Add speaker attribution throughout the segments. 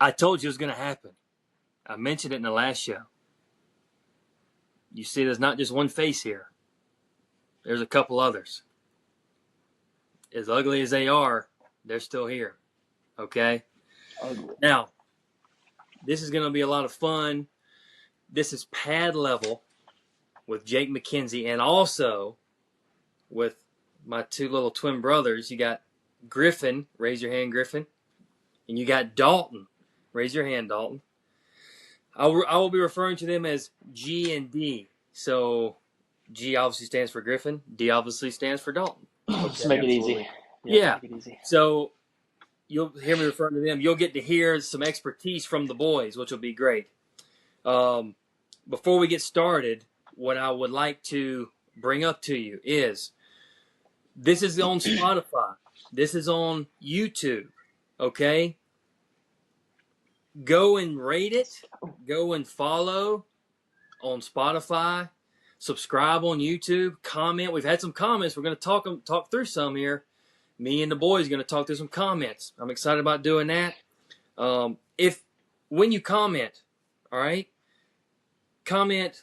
Speaker 1: I told you it was going to happen. I mentioned it in the last show. You see, there's not just one face here. There's a couple others. As ugly as they are, they're still here. Okay?
Speaker 2: Ugly.
Speaker 1: Now, this is going to be a lot of fun. This is pad level with Jake McKenzie and also with my two little twin brothers. You got Griffin. Raise your hand, Griffin. And you got Dalton. Raise your hand, Dalton. I will be referring to them as G and D. So G obviously stands for Griffin. D obviously stands for Dalton.
Speaker 2: Okay, just make it easy.
Speaker 1: Yeah.
Speaker 2: Make it easy.
Speaker 1: So you'll hear me referring to them. You'll get to hear some expertise from the boys, which will be great. Before we get started, what I would like to bring up to you is this is on Spotify. This is on YouTube. Okay? Go and rate it. Go and follow on Spotify. Subscribe on YouTube. Comment. We've had some comments. We're going to talk through some here. Me and the boys are going to talk through some comments. I'm excited about doing that. When you comment, all right, comment,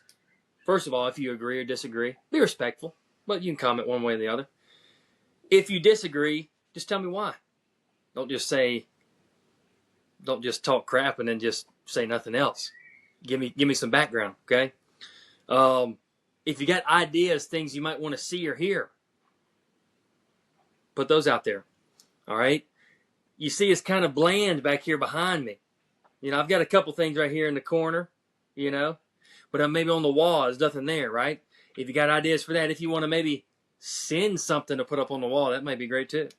Speaker 1: first of all, if you agree or disagree. Be respectful, but you can comment one way or the other. If you disagree, just tell me why. Don't just talk crap and then just say nothing else. Give me some background, okay? If you got ideas, things you might want to see or hear, put those out there, all right? You see it's kind of bland back here behind me. I've got a couple things right here in the corner, but maybe on the wall, there's nothing there, right? If you got ideas for that, if you want to maybe send something to put up on the wall, that might be great too.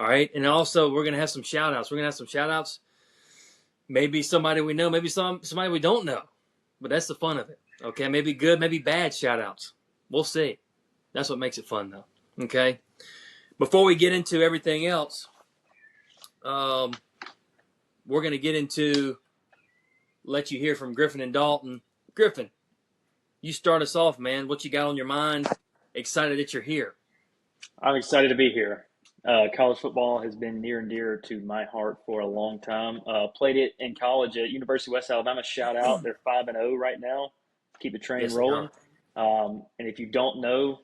Speaker 1: All right, and also we're going to have some shout-outs. We're going to have some shout-outs. Maybe somebody we know, maybe somebody we don't know. But that's the fun of it, okay? Maybe good, maybe bad shout-outs. We'll see. That's what makes it fun, though, okay? Before we get into everything else, we're going to get into, let you hear from Griffin and Dalton. Griffin, you start us off, man. What you got on your mind? Excited that you're here.
Speaker 2: I'm excited to be here. College football has been near and dear to my heart for a long time. Played it in college at University of West Alabama. Shout out. They're 5-0 right now. Keep the train rolling. And if you don't know,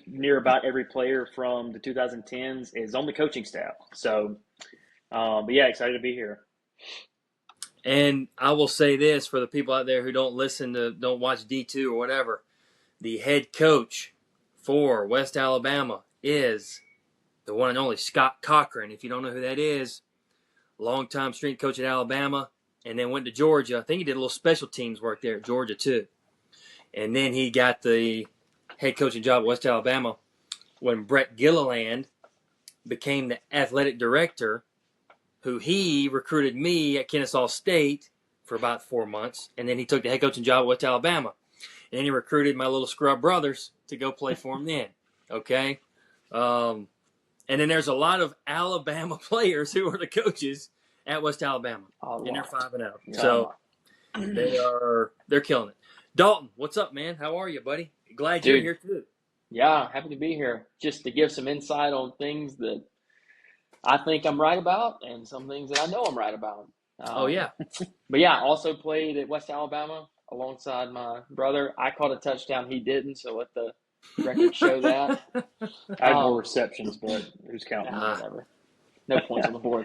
Speaker 2: near about every player from the 2010s is on the coaching staff. So, but yeah, excited to be here.
Speaker 1: And I will say this for the people out there who don't watch D2 or whatever, the head coach for West Alabama is the one and only Scott Cochran. If you don't know who that is, longtime strength coach at Alabama, and then went to Georgia. I think he did a little special teams work there at Georgia too. And then he got the head coaching job at West Alabama when Brett Gilliland became the athletic director, who he recruited me at Kennesaw State for about 4 months. And then he took the head coaching job at West Alabama. And then he recruited my little scrub brothers to go play for him then. Okay? And then there's a lot of Alabama players who are the coaches at West Alabama. And they're 5-0. Yeah. So they're killing it. Dalton, what's up, man? How are you, buddy? Glad you're here too.
Speaker 3: Yeah, happy to be here. Just to give some insight on things that I think I'm right about and some things that I know I'm right about.
Speaker 1: Oh, yeah.
Speaker 3: But yeah, also played at West Alabama alongside my brother. I caught a touchdown. He didn't, so let the record show that.
Speaker 2: I had more receptions, but who's counting?
Speaker 3: Whatever. No points on the board.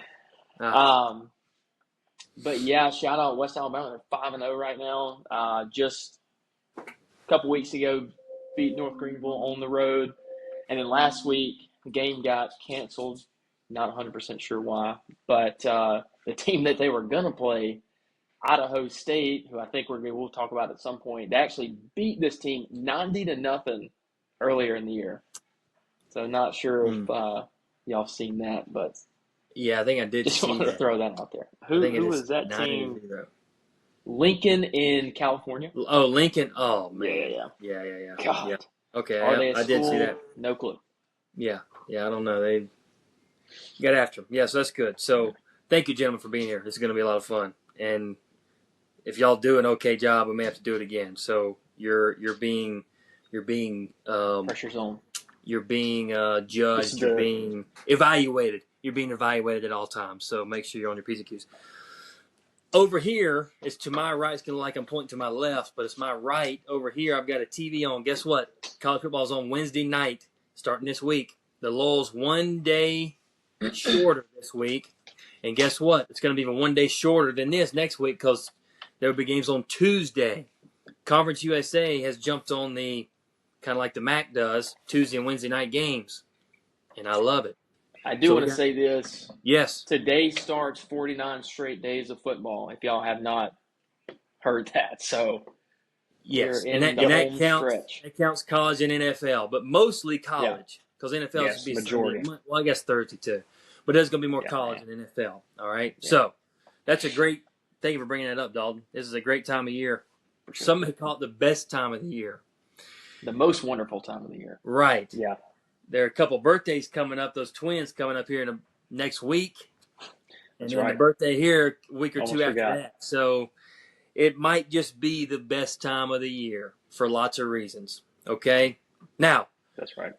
Speaker 3: But yeah, shout out West Alabama. They're 5-0 right now. Just a couple weeks ago, beat North Greenville on the road. And then last week, the game got canceled. Not 100% sure why. But the team that they were going to play, Idaho State, who I think we'll talk about at some point, they actually beat this team 90-0 earlier in the year. So not sure if y'all seen that, but
Speaker 1: yeah, I think I did.
Speaker 3: Just wanted to throw that out there. Who was that team? Lincoln in California.
Speaker 1: Oh, Lincoln. Oh man.
Speaker 3: Yeah.
Speaker 1: God. Yeah. Okay,
Speaker 3: I
Speaker 1: did see that.
Speaker 3: No clue.
Speaker 1: Yeah. I don't know. They got after him. Yeah, so that's good. So thank you, gentlemen, for being here. This is going to be a lot of fun. And if y'all do an okay job, we may have to do it again. So you're being
Speaker 3: pressure's on.
Speaker 1: You're being judged. You're being evaluated. You're being evaluated at all times. So make sure you're on your P's and Q's. Over here, it's to my right. It's going to like I'm pointing to my left, but it's my right. Over here, I've got a TV on. Guess what? College football is on Wednesday night starting this week. The Lulls 1 day shorter this week. And guess what? It's going to be even 1 day shorter than this next week because there will be games on Tuesday. Conference USA has jumped on the, kind of like the MAC does, Tuesday and Wednesday night games. And I love it.
Speaker 3: I do want to say this.
Speaker 1: Yes.
Speaker 3: Today starts 49 straight days of football, if y'all have not heard that. So,
Speaker 1: yes.
Speaker 3: we're in
Speaker 1: And
Speaker 3: the
Speaker 1: that
Speaker 3: home
Speaker 1: counts,
Speaker 3: stretch.
Speaker 1: that counts college and NFL, but mostly college because NFL is be
Speaker 2: majority.
Speaker 1: Sunday, well, I guess Thursday too. But there's going to be more college than NFL. All right. Yeah. So, that's a great – thank you for bringing that up, Dalton. This is a great time of year. Sure. Some may call it the best time of the year.
Speaker 3: The most wonderful time of the year.
Speaker 1: Right.
Speaker 2: Yeah.
Speaker 1: There are a couple birthdays coming up. Those twins coming up here in next week. And
Speaker 2: That's
Speaker 1: then
Speaker 2: right.
Speaker 1: the birthday here a week or
Speaker 2: Almost
Speaker 1: two after
Speaker 2: forgot.
Speaker 1: that. So it might just be the best time of the year for lots of reasons. Okay? Now,
Speaker 2: that's right.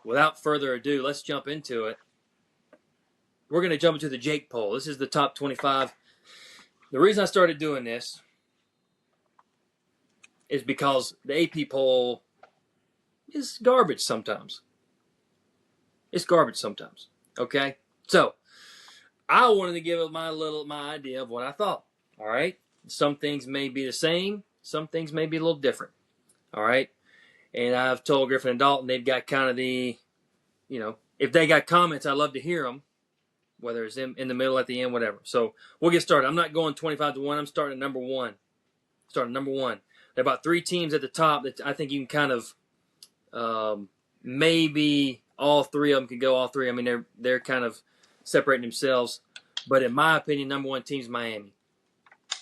Speaker 1: Without further ado, let's jump into it. We're going to jump into the Jake poll. This is the top 25. The reason I started doing this is because the AP poll is garbage sometimes. It's garbage sometimes. Okay? So, I wanted to give my idea of what I thought. All right? Some things may be the same. Some things may be a little different. All right? And I've told Griffin and Dalton they've got kind of the, if they got comments, I'd love to hear them, whether it's in the middle, at the end, whatever. So, we'll get started. I'm not going 25-1. I'm starting at number one. There are about 3 teams at the top that I think you can kind of maybe all 3 of them could go all 3. I mean, they're kind of separating themselves. But in my opinion, number 1 team is Miami.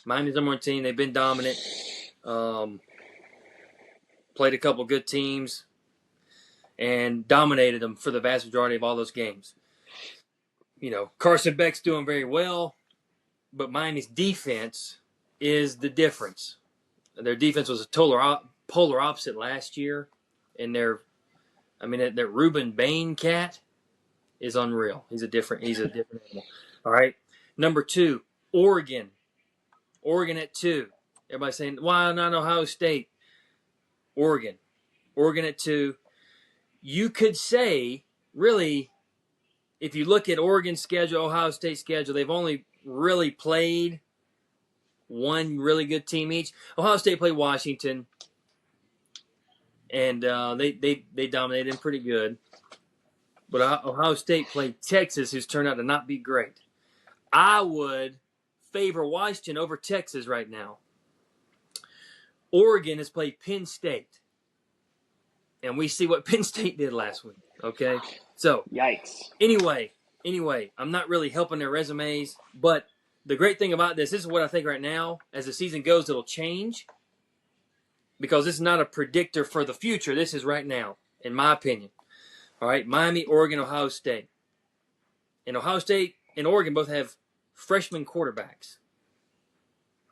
Speaker 1: Miami's number 1 team. They've been dominant. Played a couple good teams and dominated them for the vast majority of all those games. Carson Beck's doing very well, but Miami's defense is the difference. Their defense was a polar opposite last year, and their Ruben Bain cat is unreal. He's a different animal. All right. Number 2, Oregon. Oregon at 2. Everybody's saying, why not Ohio State? Oregon at 2. You could say, really, if you look at Oregon's schedule, Ohio State's schedule, they've only really played one really good team each. Ohio State played Washington, and they dominated them pretty good. But Ohio State played Texas, who's turned out to not be great. I would favor Washington over Texas right now. Oregon has played Penn State, and we see what Penn State did last week. Okay, so
Speaker 2: yikes.
Speaker 1: Anyway, I'm not really helping their resumes, but the great thing about this is what I think right now. As the season goes, it'll change because this is not a predictor for the future. This is right now, in my opinion. All right, Miami, Oregon, Ohio State. And Ohio State and Oregon both have freshman quarterbacks.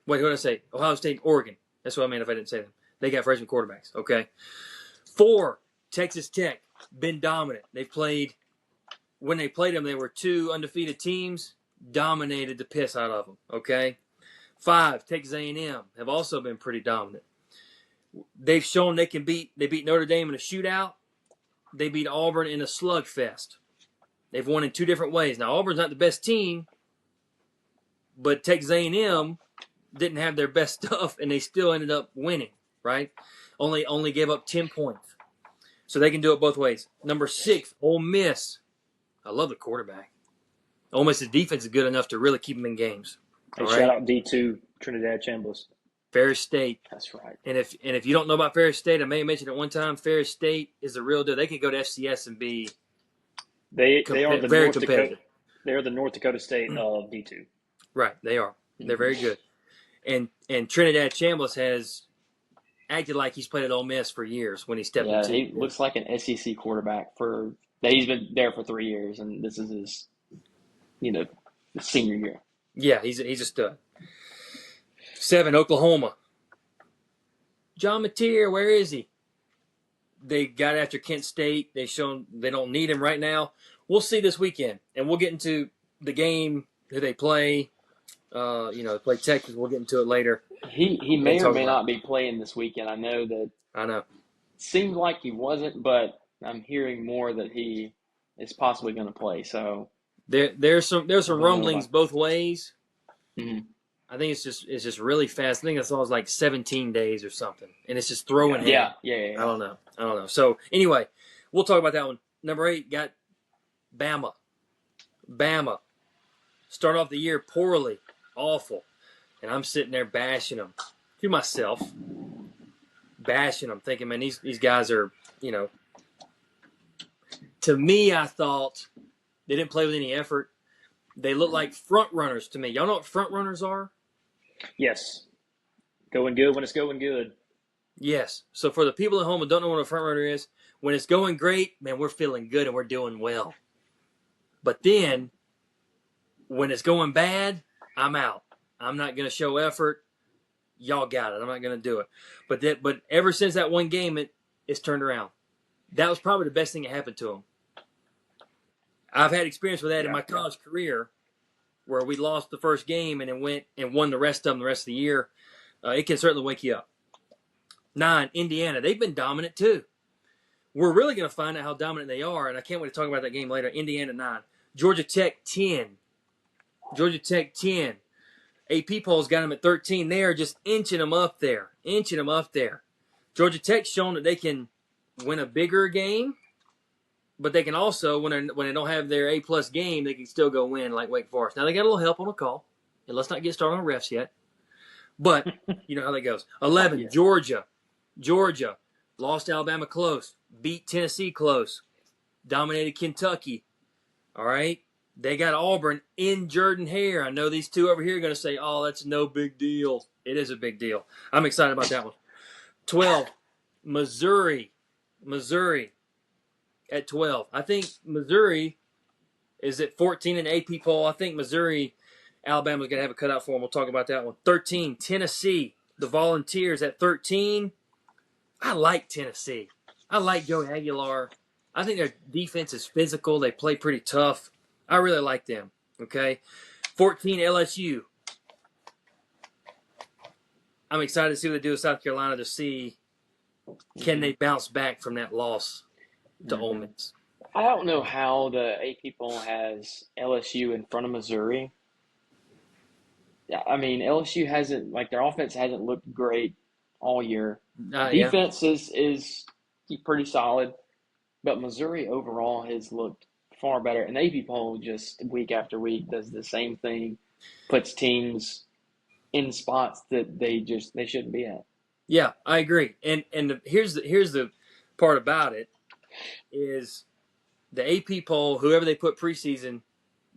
Speaker 1: Wait, what did I say? Ohio State, Oregon. That's what I meant if I didn't say them. They got freshman quarterbacks, okay? 4, Texas Tech, been dominant. When they played them, they were 2 undefeated teams, dominated the piss out of them, okay? 5, Texas A&M, have also been pretty dominant. They've shown they beat Notre Dame in a shootout. They beat Auburn in a slugfest. They've won in 2 different ways. Now, Auburn's not the best team, but Texas A&M didn't have their best stuff, and they still ended up winning, right? Only gave up 10 points. So they can do it both ways. Number 6, Ole Miss. I love the quarterback. Ole Miss's defense is good enough to really keep them in games.
Speaker 2: Hey, shout out D2, Trinidad Chambliss.
Speaker 1: Ferris State.
Speaker 2: That's right.
Speaker 1: And if you don't know about Ferris State, I may have mentioned it one time, Ferris State is the real deal. They could go to FCS and be
Speaker 2: they are the
Speaker 1: very
Speaker 2: North
Speaker 1: competitive.
Speaker 2: Dakota, they are the North Dakota State of D2.
Speaker 1: Right, they are. They're very good. And Trinidad Chambliss has acted like he's played at Ole Miss for years when he stepped into.
Speaker 3: He looks like an SEC quarterback he's been there for 3 years, and this is his, senior year.
Speaker 1: Yeah, he's a stud. 7, Oklahoma. John Mateer, where is he? They got after Kent State. They've shown they don't need him right now. We'll see this weekend, and we'll get into the game, who they play, Play Texas. We'll get into it later.
Speaker 3: He may or may not be playing this weekend. I know that
Speaker 1: I know.
Speaker 3: seemed like he wasn't, but I'm hearing more that he is possibly going to play. So
Speaker 1: there's some rumblings both ways.
Speaker 3: Mm-hmm.
Speaker 1: I think it's just really fast. I think it's always like 17 days or something, and it's just throwing hand.
Speaker 3: Yeah.
Speaker 1: I don't know. So anyway, we'll talk about that one. Number 8 got Bama. Start off the year poorly, awful, and I'm sitting there bashing them to myself, thinking, man, these guys are, To me, I thought they didn't play with any effort. They look like front runners to me. Y'all know what front runners are?
Speaker 2: Yes. Going good when it's going good.
Speaker 1: Yes. So for the people at home who don't know what a front runner is, when it's going great, man, we're feeling good and we're doing well. But then, when it's going bad, I'm out. I'm not going to show effort. Y'all got it. I'm not going to do it. But ever since that one game, it's turned around. That was probably the best thing that happened to them. I've had experience with that in my college career, where we lost the first game and then went and won the rest of them the rest of the year. It can certainly wake you up. 9, Indiana. They've been dominant too. We're really going to find out how dominant they are, and I can't wait to talk about that game later. Indiana 9. Georgia Tech 10. AP polls got them at 13. They are just inching them up there. Georgia Tech's shown that they can win a bigger game, but they can also, when they don't have their A-plus game, they can still go win like Wake Forest. Now, they got a little help on the call. And let's not get started on refs yet. But you know how that goes. 11, Georgia. Lost Alabama close. Beat Tennessee close. Dominated Kentucky. All right? They got Auburn in Jordan-Hare. I know these two over here are going to say, oh, that's no big deal. It is a big deal. I'm excited about that one. 12, Missouri at 12. I think Missouri is at 14 in AP poll. I think Missouri, Alabama's going to have a cutout for them. We'll talk about that one. 13, Tennessee. The Volunteers at 13. I like Tennessee. I like Joey Aguilar. I think their defense is physical. They play pretty tough. I really like them. Okay. 14, LSU. I'm excited to see what they do with South Carolina to see can they bounce back from that loss to Ole Miss.
Speaker 3: I don't know how the AP poll has LSU in front of Missouri. I mean, LSU hasn't, like, their offense hasn't looked great all year. Defense is pretty solid, but Missouri overall has looked far better. And the AP poll just week after week does the same thing, puts teams in spots that they shouldn't be at.
Speaker 1: Yeah, I agree. And here's the part about it is the AP poll, whoever they put preseason,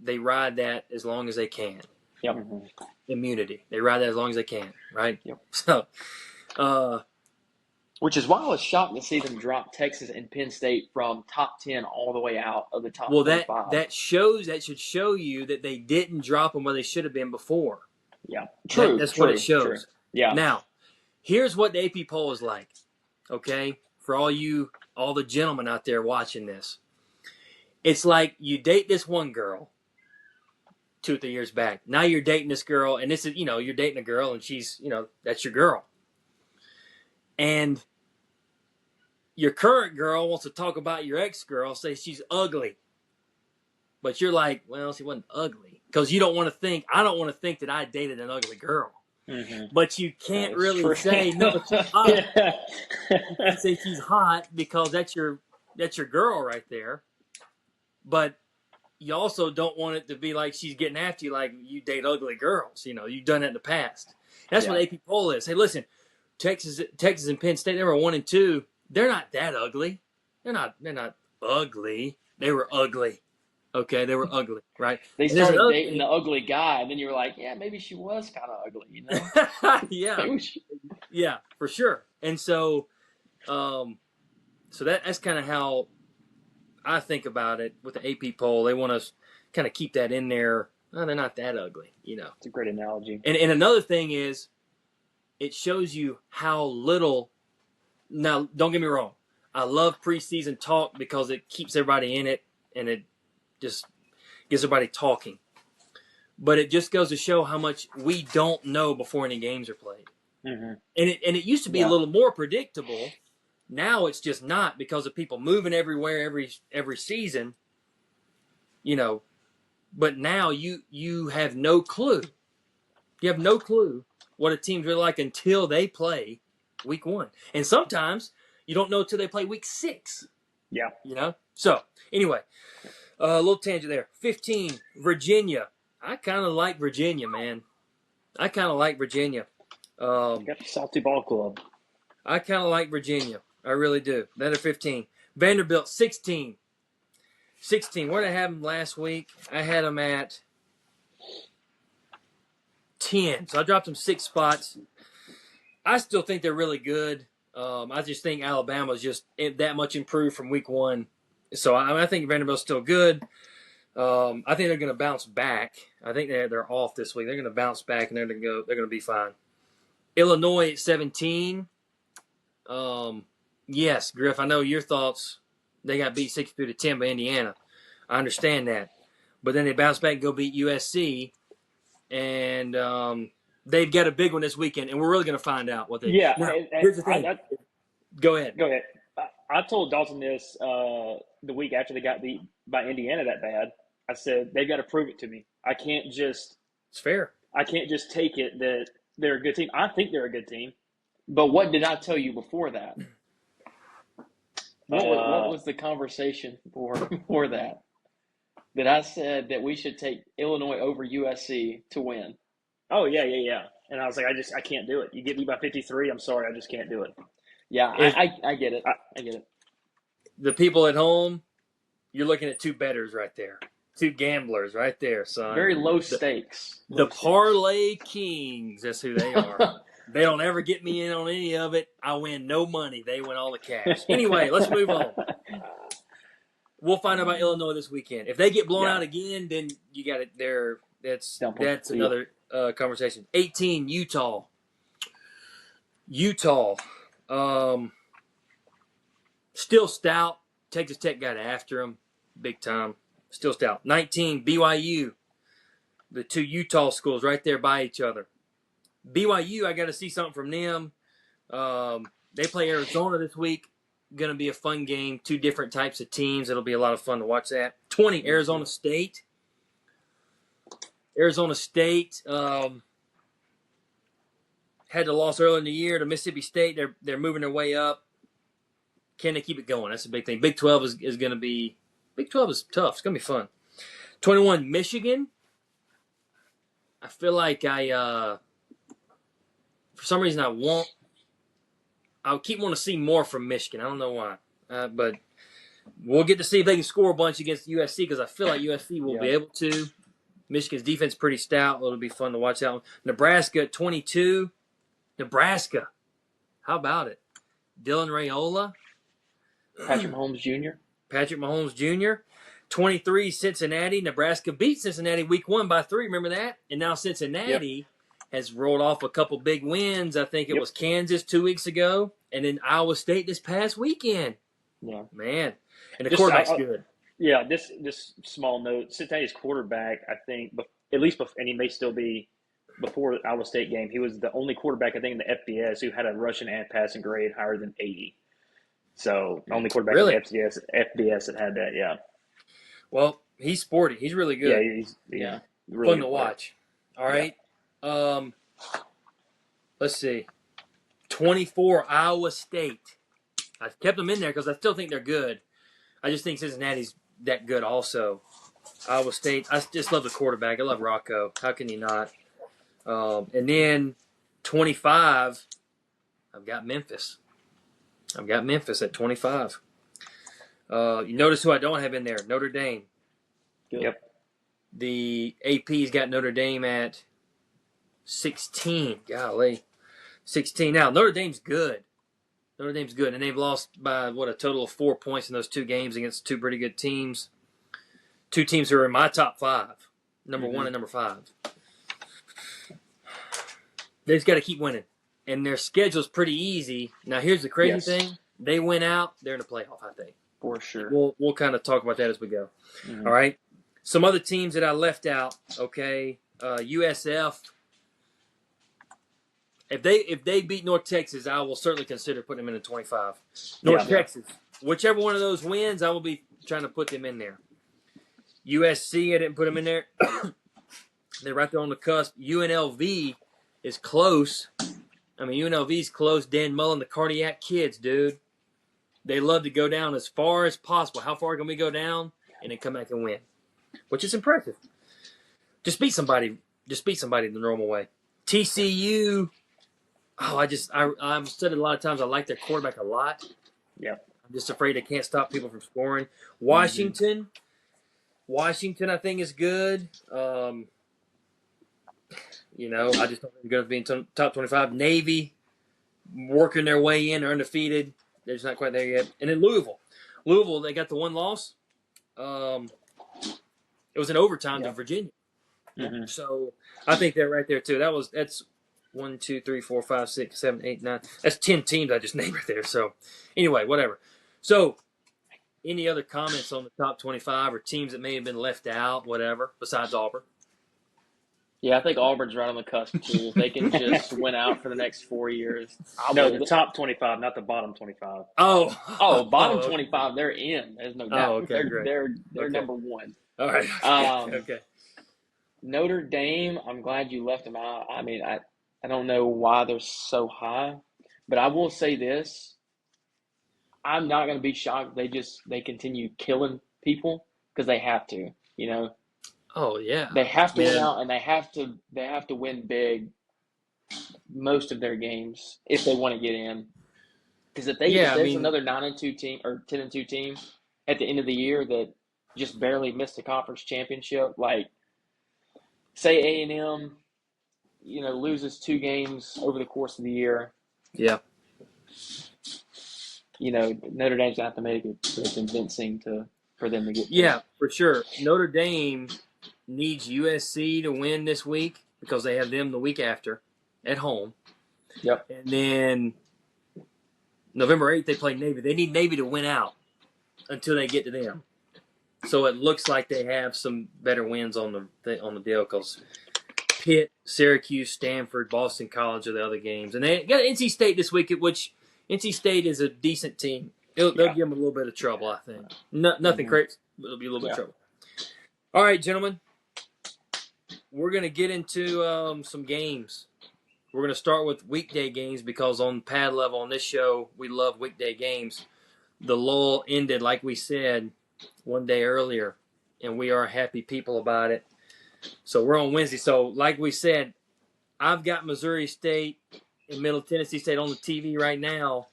Speaker 1: they ride that as long as they can.
Speaker 3: Yep.
Speaker 1: Immunity. They ride that as long as they can, right?
Speaker 3: Yep.
Speaker 1: So,
Speaker 3: which is why I was shocked to see them drop Texas and Penn State from top 10 all the way out of the top 25.
Speaker 1: That should show you that they didn't drop them where they should have been before.
Speaker 3: Yeah, true.
Speaker 1: That's what it shows.
Speaker 3: True. Yeah.
Speaker 1: Now, here's what the AP poll is like. Okay, for all the gentlemen out there watching this, it's like you date this one girl 2 or 3 years back. Now you're dating this girl, and this is you're dating a girl, and she's that's your girl, and your current girl wants to talk about your ex-girl, say she's ugly. But you're like, well, she wasn't ugly. Because you don't want to think, I don't want to think that I dated an ugly girl. Mm-hmm. But you can't really say, no, she's hot. You can say she's hot because that's your girl right there. But you also don't want it to be like she's getting after you like you date ugly girls. You've done that in the past. That's what AP poll is. Hey, listen, Texas and Penn State, they were 1 and 2. They're not that ugly. They're not ugly. They were ugly. Okay, they were ugly, right?
Speaker 3: They started dating the ugly guy, and then you were like, yeah, maybe she was kind of ugly,
Speaker 1: Yeah. Yeah, for sure. And so that's kind of how I think about it with the AP poll. They want us kind of keep that in there. Oh, they're not that ugly,
Speaker 2: It's a great analogy.
Speaker 1: And another thing is, it shows you how little. Now, don't get me wrong. I love preseason talk because it keeps everybody in it, and it just gets everybody talking. But it just goes to show how much we don't know before any games are played.
Speaker 2: Mm-hmm.
Speaker 1: And it used to be a little more predictable. Now it's just not because of people moving everywhere every season. But now you have no clue. You have no clue what a team's really like until they play week 1. And sometimes you don't know until they play week 6.
Speaker 2: Yeah.
Speaker 1: So, anyway, a little tangent there. 15, Virginia. I kind of like Virginia, man. I kind of like Virginia.
Speaker 2: Got the Salty Ball Club.
Speaker 1: I kind of like Virginia. I really do. That at 15. Vanderbilt, 16. 16. Where did I have them last week? I had them at 10. So I dropped them 6 spots. I still think they're really good. I just think Alabama's just that much improved from week 1. So I think Vanderbilt's still good. I think they're going to bounce back. I think they're off this week. They're going to bounce back and they're going to be fine. Illinois at 17. Yes, Griff, I know your thoughts. They got beat 62-10 by Indiana. I understand that. But then they bounce back and go beat USC. And they've got a big one this weekend. And we're really going to find out what they do.
Speaker 2: Yeah.
Speaker 1: Now, here's the thing. Go ahead.
Speaker 2: Go ahead. I told Dalton this the week after they got beat by Indiana that bad. I said, they've got to prove it to me. I can't just –
Speaker 1: It's fair.
Speaker 2: I can't just take it that they're a good team. I think they're a good team.
Speaker 3: But what did I tell you before that? What was the conversation before that? That I said that we should take Illinois over USC to win.
Speaker 2: Oh, yeah. And I was like, I can't do it. You get me by 53, I'm sorry, I just can't do it.
Speaker 3: Yeah, I get it. I get it.
Speaker 1: The people at home, you're looking at 2 bettors right there. 2 gamblers right there, son.
Speaker 3: Very low stakes.
Speaker 1: The Parlay Kings, that's who they are. They don't ever get me in on any of it. I win no money. They win all the cash. Anyway, let's move on. We'll find out about Illinois this weekend. If they get blown out again, then you got it there. That's another conversation. 18, Utah. Still stout. Texas Tech got after them big time. Still stout. 19, BYU. The 2 Utah schools right there by each other. BYU, I got to see something from them. They play Arizona this week. Going to be a fun game. 2 different types of teams. It'll be a lot of fun to watch that. 20, Arizona State. Had the loss earlier in the year to Mississippi State. They're moving their way up. Can they keep it going? That's a big thing. Big 12 is going to be – Big 12 is tough. It's going to be fun. 21, Michigan. I feel like for some reason I'll keep wanting to see more from Michigan. I don't know why. But we'll get to see if they can score a bunch against USC because I feel like USC will be able to. Michigan's defense is pretty stout. It'll be fun to watch that one. Nebraska at 22. Nebraska. How about it? Dylan Raiola.
Speaker 3: Patrick Mahomes Jr.
Speaker 1: 23, Cincinnati. Nebraska beat Cincinnati week 1 by 3. Remember that? And now Cincinnati has rolled off a couple big wins. I think it was Kansas 2 weeks ago and then Iowa State this past weekend.
Speaker 3: Yeah.
Speaker 1: Man. And the quarterback's good.
Speaker 2: Yeah, this small note. Cincinnati's quarterback, I think, at least, and he may still be before the Iowa State game, he was the only quarterback, I think, in the FBS who had a rushing and passing grade higher than 80. So, only quarterback in the FBS that had that, yeah.
Speaker 1: Well, he's sporty. He's really good.
Speaker 2: Yeah, he's really
Speaker 1: fun to watch. All right. Yeah. Let's see. 24, Iowa State. I've kept them in there because I still think they're good. I just think Cincinnati's that good also. Iowa State, I just love the quarterback. I love Rocco. How can you not? And then 25, I've got Memphis. At 25. You notice who I don't have in there? Notre Dame.
Speaker 2: Good. Yep.
Speaker 1: The AP's got Notre Dame at 16. Golly. 16. Now, Notre Dame's good. And they've lost by, a total of 4 points in those 2 games against 2 pretty good teams. 2 teams who are in my top 5. Number 1 and number 5. They just got to keep winning. And their schedule's pretty easy. Now, here's the crazy thing. They win out, they're in the playoff, I think.
Speaker 3: For sure.
Speaker 1: We'll kind of talk about that as we go. Mm-hmm. All right? Some other teams that I left out, okay. USF. If they beat North Texas, I will certainly consider putting them in the 25. North Texas, whichever one of those wins, I will be trying to put them in there. USC, I didn't put them in there. They're right there on the cusp. UNLV is close. I mean, UNLV's close. Dan Mullen, the cardiac kids, dude. They love to go down as far as possible. How far can we go down and then come back and win? Which is impressive. Just beat somebody the normal way. TCU. Oh, I've said it a lot of times. I like their quarterback a lot.
Speaker 2: Yeah.
Speaker 1: I'm just afraid they can't stop people from scoring. Washington, I think is good. I just don't think they're going to be in top 25. Navy, working their way in. They're undefeated. They're just not quite there yet. And then Louisville, they got the one loss. It was in overtime to Virginia.
Speaker 2: Mm-hmm.
Speaker 1: So I think they're right there too. That's 1, 2, 3, 4, 5, 6, 7, 8, 9. That's 10 teams I just named right there. So anyway, whatever. So any other comments on the top 25 or teams that may have been left out, whatever, besides Auburn?
Speaker 3: Yeah, I think Auburn's right on the cusp too. If they can just win out for the next 4 years.
Speaker 2: The top 25, not the bottom 25.
Speaker 3: Bottom 25, they're in. There's no doubt.
Speaker 1: Okay, great.
Speaker 3: They're number one.
Speaker 1: All right. Okay.
Speaker 3: Notre Dame, I'm glad you left them out. I mean, I don't know why they're so high, but I will say this. I'm not going to be shocked if they continue killing people because they have to,
Speaker 1: Oh, yeah.
Speaker 3: They have to win out, and they have to win big most of their games if they want to get in. Because if there's another 9-2 team or 10-2 team at the end of the year that just barely missed the conference championship, like say A&M, loses 2 games over the course of the year.
Speaker 1: Yeah.
Speaker 3: Notre Dame's gonna have to make it pretty convincing for them to get.
Speaker 1: Yeah, for sure. Notre Dame needs USC to win this week because they have them the week after at home.
Speaker 3: Yep.
Speaker 1: And then November 8th, they play Navy. They need Navy to win out until they get to them. So it looks like they have some better wins on the deal because Pitt, Syracuse, Stanford, Boston College are the other games. And they got NC State this week, which NC State is a decent team. They'll give them a little bit of trouble, I think. Nothing crazy, but it'll be a little bit of trouble. All right, gentlemen. We're going to get into some games. We're going to start with weekday games because on pad level on this show, we love weekday games. The lull ended, like we said, one day earlier, and we are happy people about it. So we're on Wednesday. So like we said, I've got Missouri State and Middle Tennessee State on the TV right now.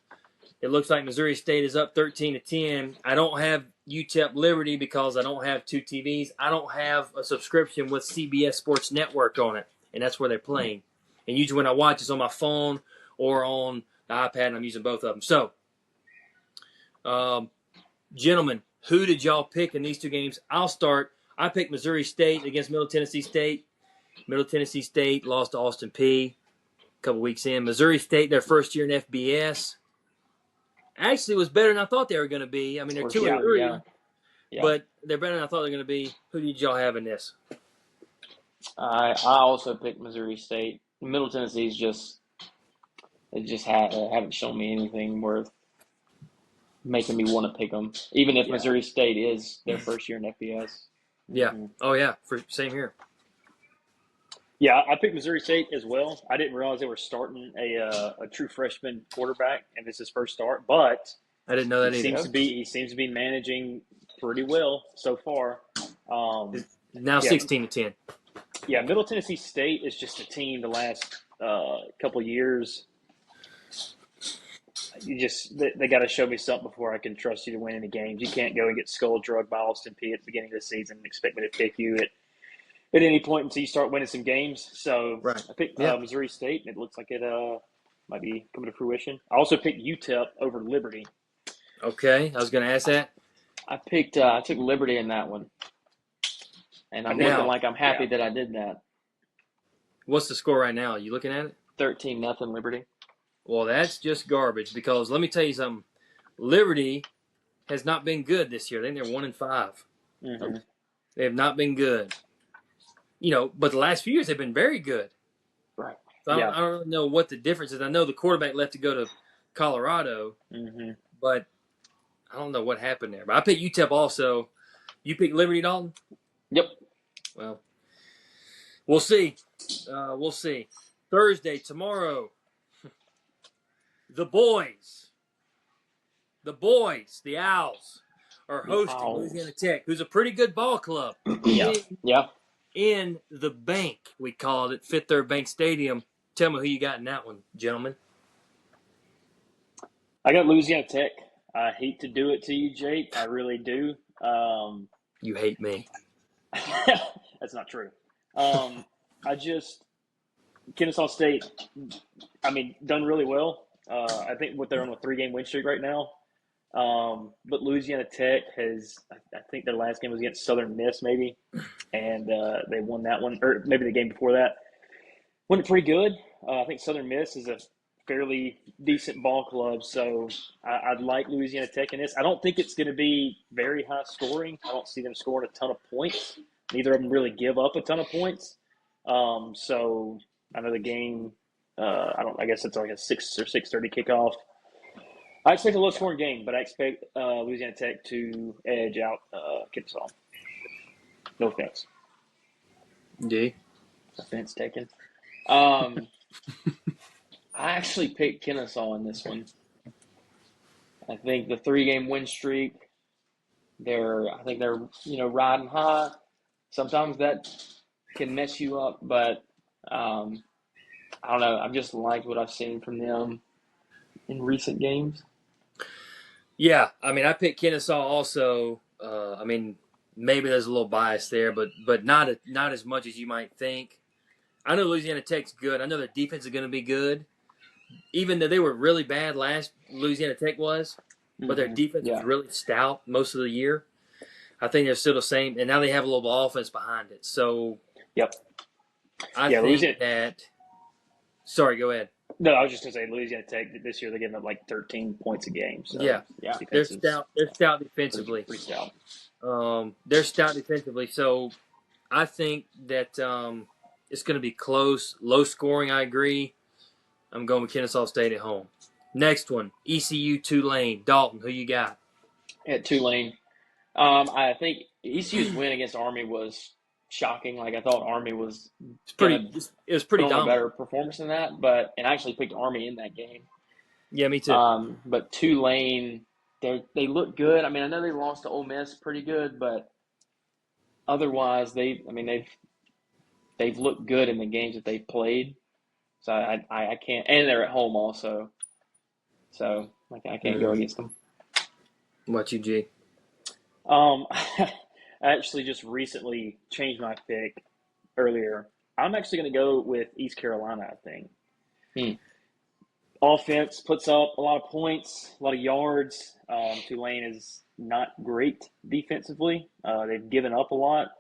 Speaker 1: It looks like Missouri State is up 13-10. I don't have UTEP Liberty because I don't have 2 TVs. I don't have a subscription with CBS Sports Network on it, and that's where they're playing. And usually when I watch, it's on my phone or on the iPad, and I'm using both of them. So, gentlemen, who did y'all pick in these 2 games? I'll start. I picked Missouri State against Middle Tennessee State. Middle Tennessee State lost to Austin Peay a couple weeks in. Missouri State, their first year in FBS. Actually, was better than I thought they were going to be. I mean, they're 2-3, but they're better than I thought they were going to be. Who did y'all have in this?
Speaker 3: I also picked Missouri State. Middle Tennessee's haven't shown me anything worth making me want to pick them, even if Missouri State is their first year in FBS.
Speaker 1: Yeah. Oh, yeah. Same here.
Speaker 2: Yeah, I picked Missouri State as well. I didn't realize they were starting a true freshman quarterback, and this is his first start. But
Speaker 1: I didn't know that either.
Speaker 2: He seems to be managing pretty well so far.
Speaker 1: Now 16-10.
Speaker 2: Yeah, Middle Tennessee State is just a team the last couple of years. They got to show me something before I can trust you to win any games. You can't go and get skull drugged by Austin Peay at the beginning of the season and expect me to pick you at any point until you start winning some games. So I picked Missouri State, and it looks like it might be coming to fruition. I also picked UTEP over Liberty.
Speaker 1: Okay, I was going to ask that.
Speaker 3: I took Liberty in that one, and I'm looking like I'm happy that I did that.
Speaker 1: What's the score right now? Are you looking at it?
Speaker 3: 13-0 Liberty.
Speaker 1: Well, that's just garbage because let me tell you something. Liberty has not been good this year. I think they're 1-5.
Speaker 2: Mm-hmm.
Speaker 1: They have not been good. but the last few years they've been very good.
Speaker 3: Right.
Speaker 1: So I don't really know what the difference is. I know the quarterback left to go to Colorado, but I don't know what happened there. But I picked UTEP also. You picked Liberty, Dalton?
Speaker 3: Yep.
Speaker 1: Well, we'll see. We'll see. Thursday, tomorrow, the boys, the Owls, are hosting Louisiana Tech, who's a pretty good ball club.
Speaker 3: Yeah.
Speaker 1: In the bank, we called it, Fifth Third Bank Stadium. Tell me who you got in that one, gentlemen.
Speaker 2: I got Louisiana Tech. I hate to do it to you, Jake. I really do.
Speaker 1: You hate me.
Speaker 2: That's not true. Kennesaw State, done really well. I think they're on a 3-game win streak right now. But Louisiana Tech I think their last game was against Southern Miss, maybe, and they won that one, or maybe the game before that. Went pretty good. I think Southern Miss is a fairly decent ball club, so I'd like Louisiana Tech in this. I don't think it's going to be very high scoring. I don't see them scoring a ton of points. Neither of them really give up a ton of points. So I know the game. I guess it's like a 6 or 6:30 kickoff. I expect a low scoring game, but I expect Louisiana Tech to edge out Kennesaw. No offense.
Speaker 1: D.
Speaker 3: Offense taken. I actually picked Kennesaw in this one. I think the 3-game win streak. They're riding high. Sometimes that can mess you up, but I don't know. I've just liked what I've seen from them in recent games.
Speaker 1: Yeah, I picked Kennesaw also. Maybe there's a little bias there, but not as much as you might think. I know Louisiana Tech's good. I know their defense is going to be good. Even though they were really bad last, Louisiana Tech was, but their defense was really stout most of the year. I think they're still the same, and now they have a little offense behind it. So, I think that. Sorry, go ahead.
Speaker 2: No, I was just going to say Louisiana Tech this year they're giving up like 13 points a game. So
Speaker 1: they're stout. They're stout defensively.
Speaker 2: Pretty stout.
Speaker 1: They're stout defensively. So, I think that it's going to be close, low scoring. I agree. I'm going with Kennesaw State at home. Next one, ECU Tulane. Dalton, who you got?
Speaker 3: At Tulane. I think ECU's win against Army was shocking. Like I thought Army was
Speaker 1: pretty dominant.
Speaker 3: A better performance than that, and I actually picked Army in that game.
Speaker 1: Yeah, me too.
Speaker 3: But Tulane, they look good. I know they lost to Ole Miss pretty good, but otherwise they've looked good in the games that they've played. So I can't, and they're at home also. So I can't go against them.
Speaker 1: What you, G?
Speaker 2: I actually just recently changed my pick earlier. I'm actually going to go with East Carolina, I think. Offense puts up a lot of points, a lot of yards. Tulane is not great defensively. They've given up a lot.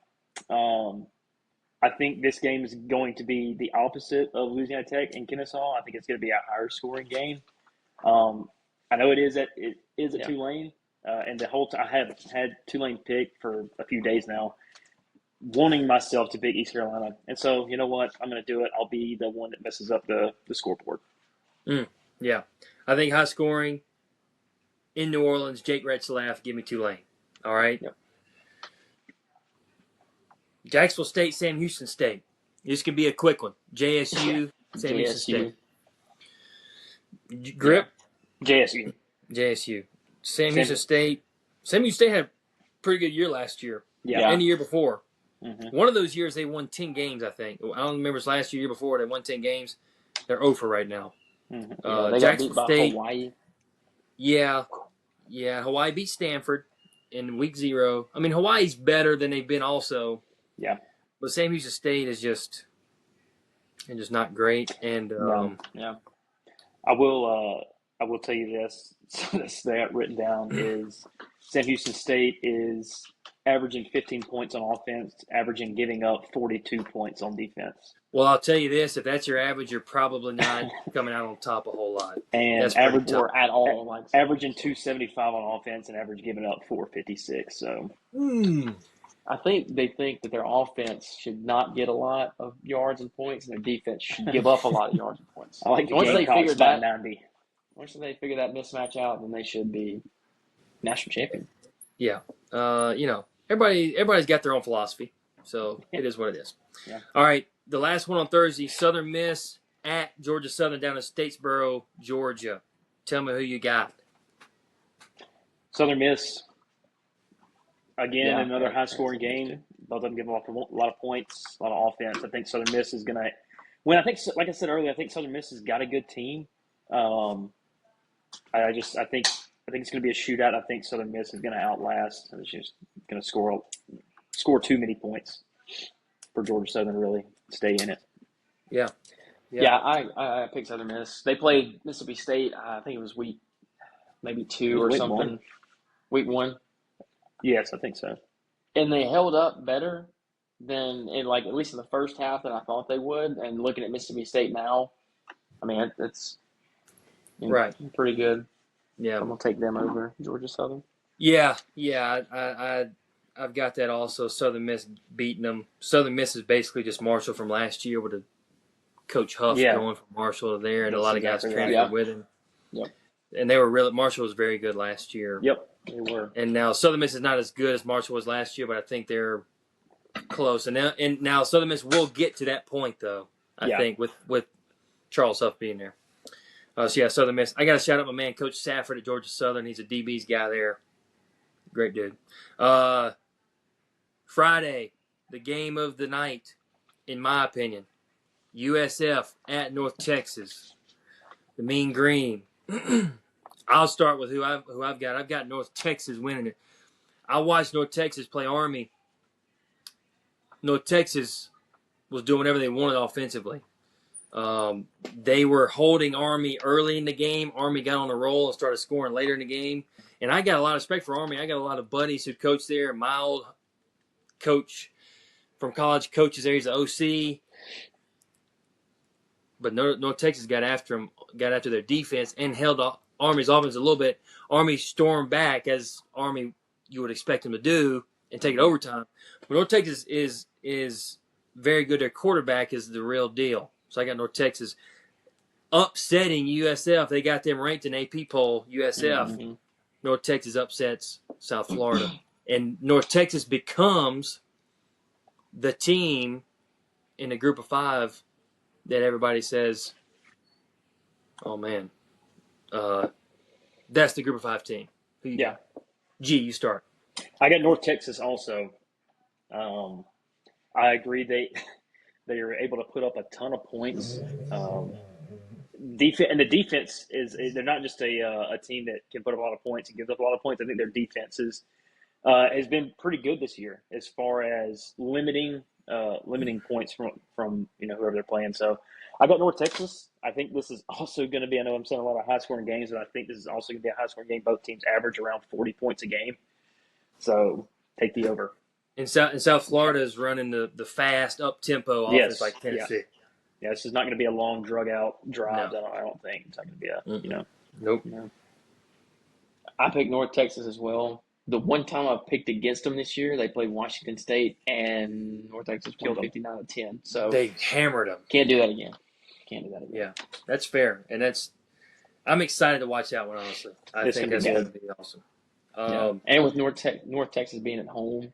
Speaker 2: I think this game is going to be the opposite of Louisiana Tech and Kennesaw. I think it's going to be a higher scoring game. I know it is at Tulane. And the whole time I have had Tulane picked for a few days now, wanting myself to pick East Carolina. And so, you know what? I'm going to do it. I'll be the one that messes up the scoreboard.
Speaker 1: Yeah. I think high scoring in New Orleans, Jake Retzlaff, give me Tulane. All right?
Speaker 3: Yep.
Speaker 1: Jacksonville State, Sam Houston State. This could be a quick one. JSU, Sam Houston State. Grip?
Speaker 2: JSU.
Speaker 1: Sam Houston State. Sam Houston State had a pretty good year last year.
Speaker 2: Yeah.
Speaker 1: And the year before.
Speaker 2: Mm-hmm.
Speaker 1: One of those years they won 10 games, I think. I don't remember if it was last year before. They won 10 games. They're over right now.
Speaker 3: Mm-hmm. They got beat by
Speaker 1: State,
Speaker 3: Hawaii.
Speaker 1: Yeah. Hawaii beat Stanford in week 0. Hawaii's better than they've been also.
Speaker 2: Yeah.
Speaker 1: But Sam Houston State is just not great. And
Speaker 2: I will tell you this. So this they got written down is Sam Houston State is averaging 15 points on offense, giving up 42 points on defense.
Speaker 1: Well, I'll tell you this: if that's your average, you're probably not coming out on top a whole lot.
Speaker 2: And
Speaker 1: that's
Speaker 2: average
Speaker 3: or at all,
Speaker 2: averaging 275 on offense and average giving up 456. So,
Speaker 3: I think they think that their offense should not get a lot of yards and points, and their defense should give up a lot of yards and points.
Speaker 2: I like the
Speaker 3: Once they
Speaker 2: Gamecocks
Speaker 3: figure
Speaker 2: by
Speaker 3: that,
Speaker 2: 90.
Speaker 3: once they figure that mismatch out, then they should be national champion.
Speaker 1: Yeah. Everybody's got their own philosophy, so it is what it is.
Speaker 2: Yeah.
Speaker 1: All right. The last one on Thursday, Southern Miss at Georgia Southern down in Statesboro, Georgia. Tell me who you got.
Speaker 2: Southern Miss, again,
Speaker 3: Yeah,
Speaker 2: another
Speaker 3: right.
Speaker 2: high-scoring game. Both of them give off a lot of points, a lot of offense. I think Southern Miss is going to win. I think, like I said earlier, I think Southern Miss has got a good team. I think it's going to be a shootout. I think Southern Miss is going to outlast. It's just going to score too many points for Georgia Southern to really stay in it.
Speaker 1: Yeah.
Speaker 3: Yeah, I picked Southern Miss. They played Mississippi State. I think it was week maybe 2 or
Speaker 2: week
Speaker 3: something.
Speaker 2: 1.
Speaker 3: Week 1.
Speaker 2: Yes, I think so.
Speaker 3: And they held up better than at least in the first half than I thought they would. And looking at Mississippi State now, I mean it's
Speaker 1: Right.
Speaker 3: pretty good.
Speaker 1: Yeah.
Speaker 3: I'm gonna take them over Georgia Southern.
Speaker 1: Yeah. I've got that also. Southern Miss beating them. Southern Miss is basically just Marshall from last year with a Coach Huff going from Marshall to there, and
Speaker 2: That's
Speaker 1: a lot of guys
Speaker 2: exactly
Speaker 1: transferred with him.
Speaker 3: Yep.
Speaker 1: And they were really Marshall was very good last year.
Speaker 2: Yep, they were.
Speaker 1: And now Southern Miss is not as good as Marshall was last year, but I think they're close. And now Southern Miss will get to that point though. I think with Charles Huff being there. Southern Miss. I got to shout out my man Coach Safford at Georgia Southern. He's a DB's guy there. Great dude. Friday, the game of the night, in my opinion, USF at North Texas. The Mean Green. I'll start with who I've got. I've got North Texas winning it. I watched North Texas play Army. North Texas was doing whatever they wanted offensively. They were holding Army early in the game. Army got on a roll and started scoring later in the game. And I got a lot of respect for Army. I got a lot of buddies who coach there. My old coach from college coaches there. He's the OC. But North Texas got after their defense and held Army's offense a little bit. Army stormed back as Army you would expect them to do and take it overtime. But North Texas is very good. Their quarterback is the real deal. So I got North Texas upsetting USF. They got them ranked in AP poll, USF.
Speaker 3: Mm-hmm.
Speaker 1: North Texas upsets South Florida. And North Texas becomes the team in the group of 5 that everybody says, oh, man, that's the group of 5 team. Who you got? G, you start.
Speaker 2: I got North Texas also. I agree they are able to put up a ton of points. The defense they're not just a team that can put up a lot of points and gives up a lot of points. I think their defense has been pretty good this year as far as limiting points from whoever they're playing. So I got North Texas. I think this is also going to be. I know I'm saying a lot of high scoring games, but I think this is also going to be a high scoring game. Both teams average around 40 points a game. So take the over.
Speaker 1: And South Florida is running the fast up tempo offense like Tennessee.
Speaker 2: Yeah, this is not going to be a long drug out drive. No. I don't think it's not going to be
Speaker 1: Nope.
Speaker 2: No.
Speaker 3: I picked North Texas as well. The one time I picked against them this year, they played Washington State, and North Texas killed 59-10. So
Speaker 1: they hammered them.
Speaker 3: Can't do that again.
Speaker 1: Yeah, that's fair, and I'm excited to watch that one. Honestly, I think that's going to be awesome.
Speaker 3: And with North Texas being at home,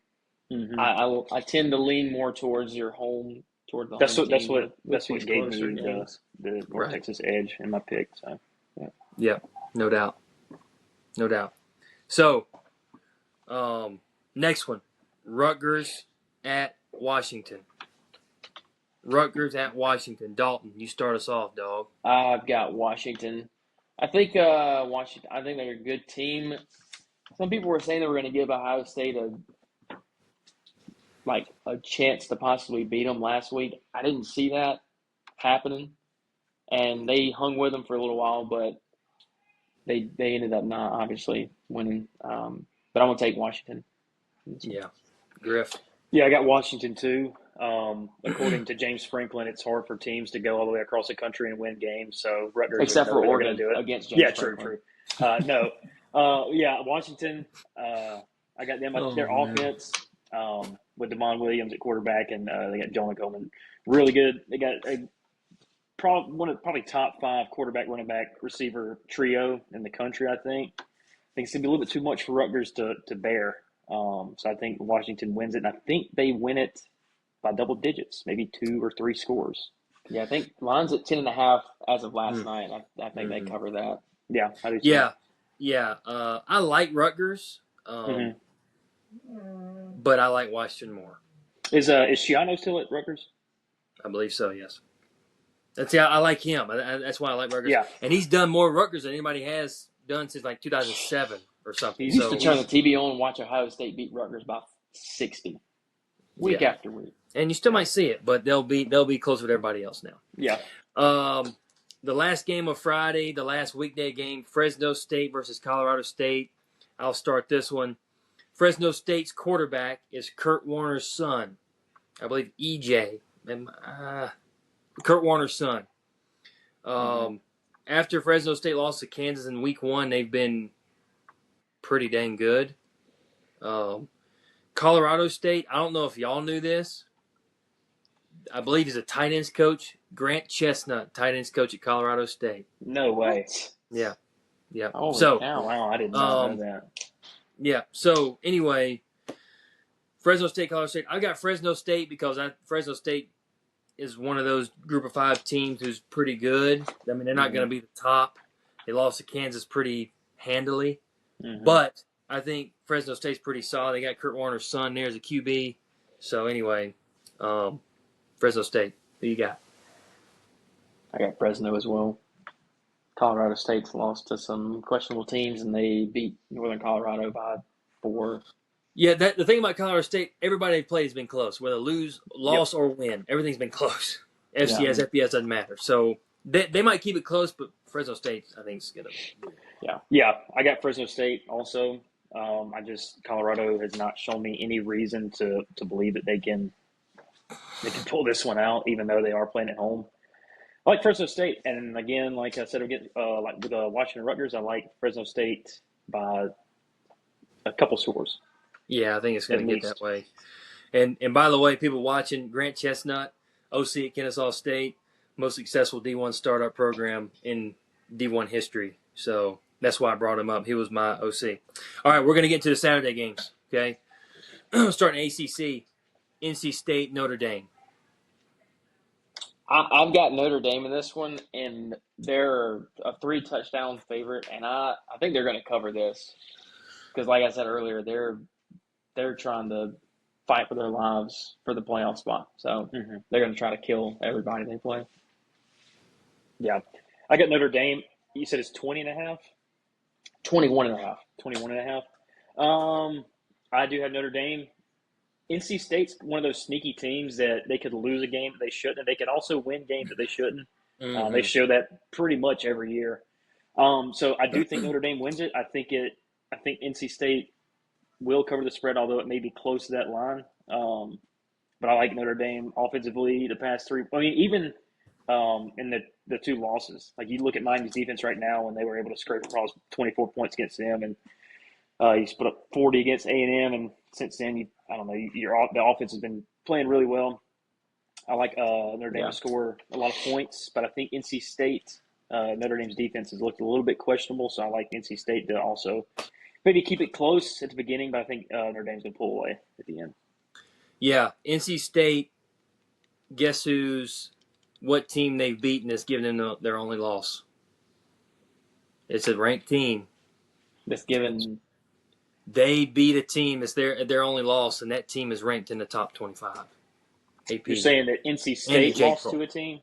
Speaker 3: I tend to lean more towards your home. That's what
Speaker 2: gave me the North Texas edge in my pick. So
Speaker 1: yeah, no doubt. So next one, Rutgers at Washington. Dalton, you start us off, dog.
Speaker 3: I've got Washington. I think Washington. I think they're a good team. Some people were saying they were going to give Ohio State a chance to possibly beat them last week. I didn't see that happening, and they hung with them for a little while, but they ended up not obviously winning. But I'm gonna take Washington.
Speaker 1: Yeah, Griff.
Speaker 2: Yeah, I got Washington too. According to James Franklin, it's hard for teams to go all the way across the country and win games. So Rutgers,
Speaker 3: except for Oregon,
Speaker 2: do it
Speaker 3: against James
Speaker 2: Franklin. True. Washington. I got them. Their offense. with Devon Williams at quarterback, and they got Jonah Coleman. Really good. They got probably top 5 quarterback, running back, receiver trio in the country, I think. I think it's going to be a little bit too much for Rutgers to bear. So I think Washington wins it, and I think they win it by double digits, maybe 2 or 3 scores.
Speaker 3: Yeah, I think line's at 10.5 as of last night. I think they cover that.
Speaker 2: Yeah, I do too.
Speaker 1: Yeah. I like Rutgers, but I like Washington more.
Speaker 2: Is Schiano still at Rutgers?
Speaker 1: I believe so. Yes. I like him. That's why I like Rutgers.
Speaker 2: Yeah,
Speaker 1: and he's done more Rutgers than anybody has done since like 2007 or something.
Speaker 3: He used to turn the TV on and watch Ohio State beat Rutgers by 60 week after week.
Speaker 1: And you still might see it, but they'll be close with everybody else now.
Speaker 2: Yeah.
Speaker 1: The last game of Friday, the last weekday game, Fresno State versus Colorado State. I'll start this one. Fresno State's quarterback is Kurt Warner's son. I believe EJ. Kurt Warner's son. After Fresno State lost to Kansas in week 1, they've been pretty dang good. Colorado State, I don't know if y'all knew this. I believe he's a tight ends coach. Grant Chestnut, tight ends coach at Colorado State.
Speaker 2: No way.
Speaker 1: Yeah.
Speaker 3: Holy
Speaker 1: so,
Speaker 3: cow.
Speaker 2: Wow, I did not know that.
Speaker 1: Yeah. So, anyway, Fresno State, Colorado State. I got Fresno State because Fresno State is one of those group of 5 teams who's pretty good. I mean, they're not going to be the top. They lost to Kansas pretty handily. But I think Fresno State's pretty solid. They got Kurt Warner's son there as a QB. So, anyway, Fresno State. Who you got?
Speaker 3: I got Fresno as well. Colorado State's lost to some questionable teams, and they beat Northern Colorado by 4.
Speaker 1: Yeah, the thing about Colorado State, everybody they've played has been close. Whether lose, loss, or win, everything's been close. FCS, FBS doesn't matter. So they might keep it close, but Fresno State, I think, is going to.
Speaker 2: Yeah. I got Fresno State also. Colorado has not shown me any reason to believe that they can pull this one out, even though they are playing at home. I like Fresno State, and again, like I said, like with Washington Rutgers, I like Fresno State by a couple scores.
Speaker 1: Yeah, I think it's going to get that way. And by the way, people watching, Grant Chestnut, OC at Kennesaw State, most successful D1 startup program in D1 history. So that's why I brought him up. He was my OC. All right, we're going to get to the Saturday games, okay? Starting ACC, NC State, Notre Dame.
Speaker 3: I've got Notre Dame in this one, and they're a 3-touchdown favorite, and I think they're going to cover this because, like I said earlier, they're trying to fight for their lives for the playoff spot. So they're going to try to kill everybody they play.
Speaker 2: Yeah. I got Notre Dame. You said it's 20.5?
Speaker 3: 21.5.
Speaker 2: 21.5. I do have Notre Dame. NC State's one of those sneaky teams that they could lose a game that they shouldn't, and they can also win games that they shouldn't. They show that pretty much every year. So I do think Notre Dame wins it. I think NC State will cover the spread, although it may be close to that line. But I like Notre Dame offensively the past 3. I mean, even in the 2 losses. Like, you look at Miami's defense right now, and they were able to scrape across 24 points against them, and you put up 40 against A&M, and since then, the offense has been playing really well. I like Notre Dame to score a lot of points, but I think NC State, Notre Dame's defense has looked a little bit questionable, so I like NC State to also maybe keep it close at the beginning, but I think Notre Dame's going to pull away at the end.
Speaker 1: Yeah, NC State, guess what team they've beaten has given them their only loss? It's a ranked team.
Speaker 3: That's given.
Speaker 1: They beat a team. It's their only loss, and that team is ranked in the top 25. AP.
Speaker 2: You're saying that NC State lost to a team?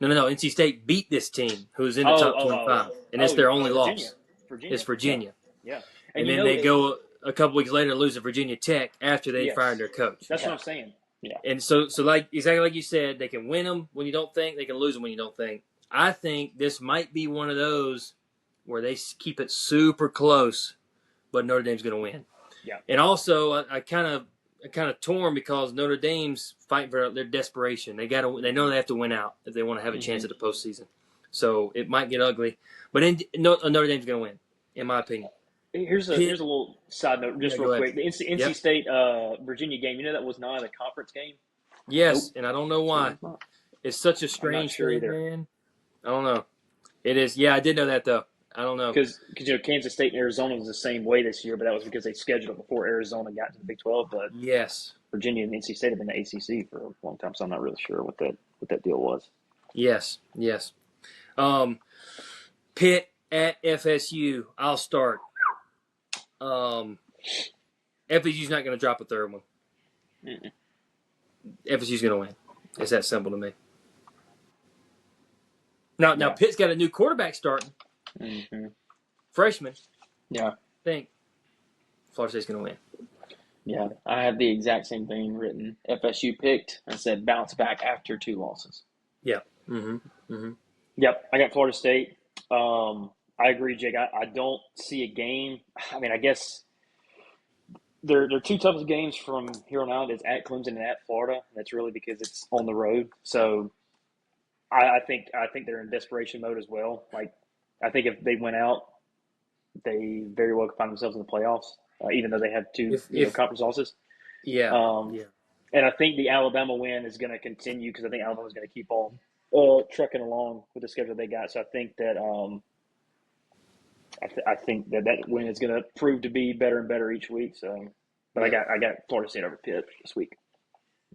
Speaker 1: No. NC State beat this team who's in the top 25, and it's their only loss. It's Virginia.
Speaker 2: Yeah.
Speaker 1: And then they go a couple weeks later and lose to Virginia Tech after they fired their coach.
Speaker 2: That's what I'm saying.
Speaker 3: Yeah.
Speaker 1: And so like exactly like you said, they can win them when you don't think. They can lose them when you don't think. I think this might be one of those where they keep it super close, but Notre Dame's going to win.
Speaker 2: Yeah.
Speaker 1: And also, I kind of torn because Notre Dame's fighting for their desperation. They know they have to win out if they want to have a chance at the postseason. So it might get ugly, but Notre Dame's going to win, in my opinion.
Speaker 2: Here's a
Speaker 1: Pitt.
Speaker 2: little side note,
Speaker 1: Yeah,
Speaker 2: just real
Speaker 1: go ahead.
Speaker 2: quick. The NC
Speaker 1: Yep.
Speaker 2: State Virginia game. You know that was not a conference game.
Speaker 1: Yes,
Speaker 3: Nope.
Speaker 1: and I don't know
Speaker 3: Sure
Speaker 1: why.
Speaker 3: is not.
Speaker 1: It's such a
Speaker 2: I'm not
Speaker 1: strange
Speaker 2: sure
Speaker 1: thing,
Speaker 2: either.
Speaker 1: man. I don't know. It is. Yeah, I did know that though. I don't know.
Speaker 2: Because Kansas State and Arizona was the same way this year, but that was because they scheduled it before Arizona got to the Big 12. But
Speaker 1: Yes.
Speaker 2: Virginia and NC State have been the ACC for a long time, so I'm not really sure what that deal was.
Speaker 1: Yes. Yes. Pitt at FSU. I'll start. FSU's not going to drop a third one.
Speaker 2: Mm-mm.
Speaker 1: FSU's going to win. It's that simple to me. Now
Speaker 2: Yeah.
Speaker 1: Pitt's got a new quarterback starting.
Speaker 2: Mm-hmm.
Speaker 1: Freshman.
Speaker 3: Yeah.
Speaker 1: I think Florida State's going to win.
Speaker 3: Yeah. I had the exact same thing written. FSU picked and said bounce back after 2 losses.
Speaker 1: Yeah. Mm-hmm. Mm-hmm.
Speaker 2: Yep, I got Florida State. I agree, Jake. I don't see a game. I mean, I guess their 2 toughest games from here on out is at Clemson and at Florida. That's really because it's on the road. So I think they're in desperation mode as well. Like, I think if they went out, they very well could find themselves in the playoffs, even though they have 2 conference losses.
Speaker 1: Yeah.
Speaker 2: Yeah. And I think the Alabama win is going to continue because I think Alabama's going to keep on trucking along with the schedule they got. So I think that I think that win is going to prove to be better and better each week. So, but I got Florida State over Pitt this week,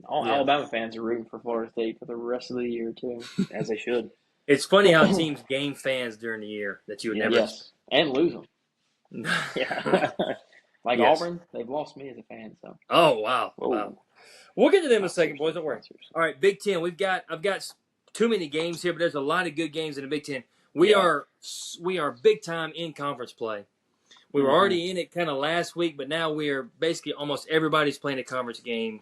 Speaker 3: All Alabama fans are rooting for Florida State for the rest of the year, too.
Speaker 2: as they should.
Speaker 1: It's funny how teams gain fans during the year that you would never.
Speaker 3: Yes. And lose them.
Speaker 2: Yeah.
Speaker 3: Like
Speaker 1: Yes.
Speaker 3: Auburn, they've lost me as a fan. So.
Speaker 1: Oh wow.
Speaker 3: Whoa.
Speaker 1: Wow. We'll get to them in a
Speaker 3: Not
Speaker 1: second, boys.
Speaker 3: seriously,
Speaker 1: Don't worry.
Speaker 3: not seriously.
Speaker 1: All right, Big Ten. I've got too many games here, but there's a lot of good games in the Big Ten. We are big time in conference play. We were already in it kind of last week, but now we are basically almost everybody's playing a conference game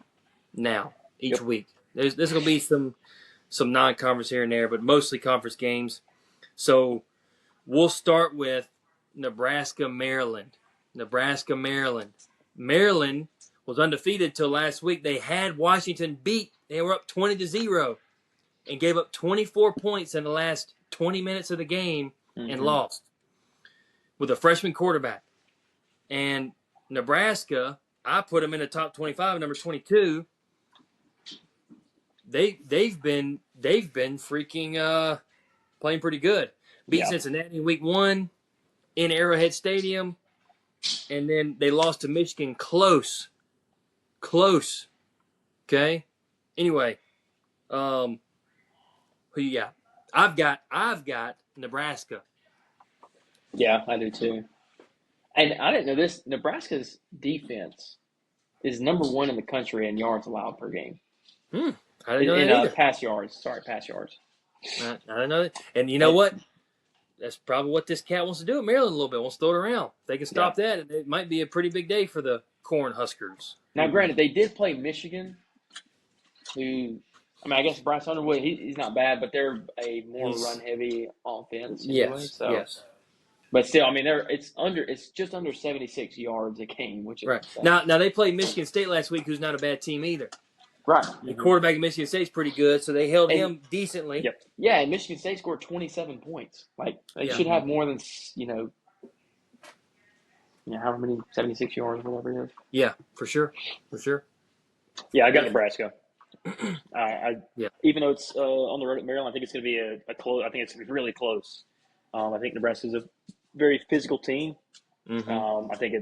Speaker 1: now each week. There's going to be some non-conference here and there, but mostly conference games. So we'll start with Nebraska, Maryland. Maryland was undefeated till last week. They had Washington beat. They were up 20-0 and gave up 24 points in the last 20 minutes of the game and lost with a freshman quarterback. And Nebraska, I put them in the top 25, number 22. They've been freaking playing pretty good. Beat Cincinnati in week 1 in Arrowhead Stadium, and then they lost to Michigan close. Okay. Anyway, who you got? I've got Nebraska.
Speaker 3: Yeah, I do too. And I didn't know this. Nebraska's defense is number 1 in the country in yards allowed per game.
Speaker 1: I didn't know that either.
Speaker 3: Pass yards. Sorry, pass yards.
Speaker 1: I didn't know that. And you know what? That's probably what this cat wants to do at Maryland a little bit. Wants to throw it around. If they can stop that, it might be a pretty big day for the Cornhuskers.
Speaker 3: Now, granted, they did play Michigan, who, I mean, I guess Bryce Underwood, he's not bad, but they're a more run-heavy offense anyway.
Speaker 1: Yes.
Speaker 3: But still, I mean, it's just under 76 yards a game, which is
Speaker 1: right. Now they played Michigan State last week, who's not a bad team either.
Speaker 3: Right.
Speaker 1: The quarterback of Michigan State's pretty good, so they held him decently.
Speaker 2: Yep.
Speaker 3: Yeah, and Michigan State scored 27 points. Like, they should have more than, however many, 76 yards, whatever it is.
Speaker 1: Yeah, for sure.
Speaker 2: Yeah, I got Nebraska. Even though it's on the road at Maryland, I think it's going to be a close. I think it's going to be really close. I think Nebraska's a very physical team. I think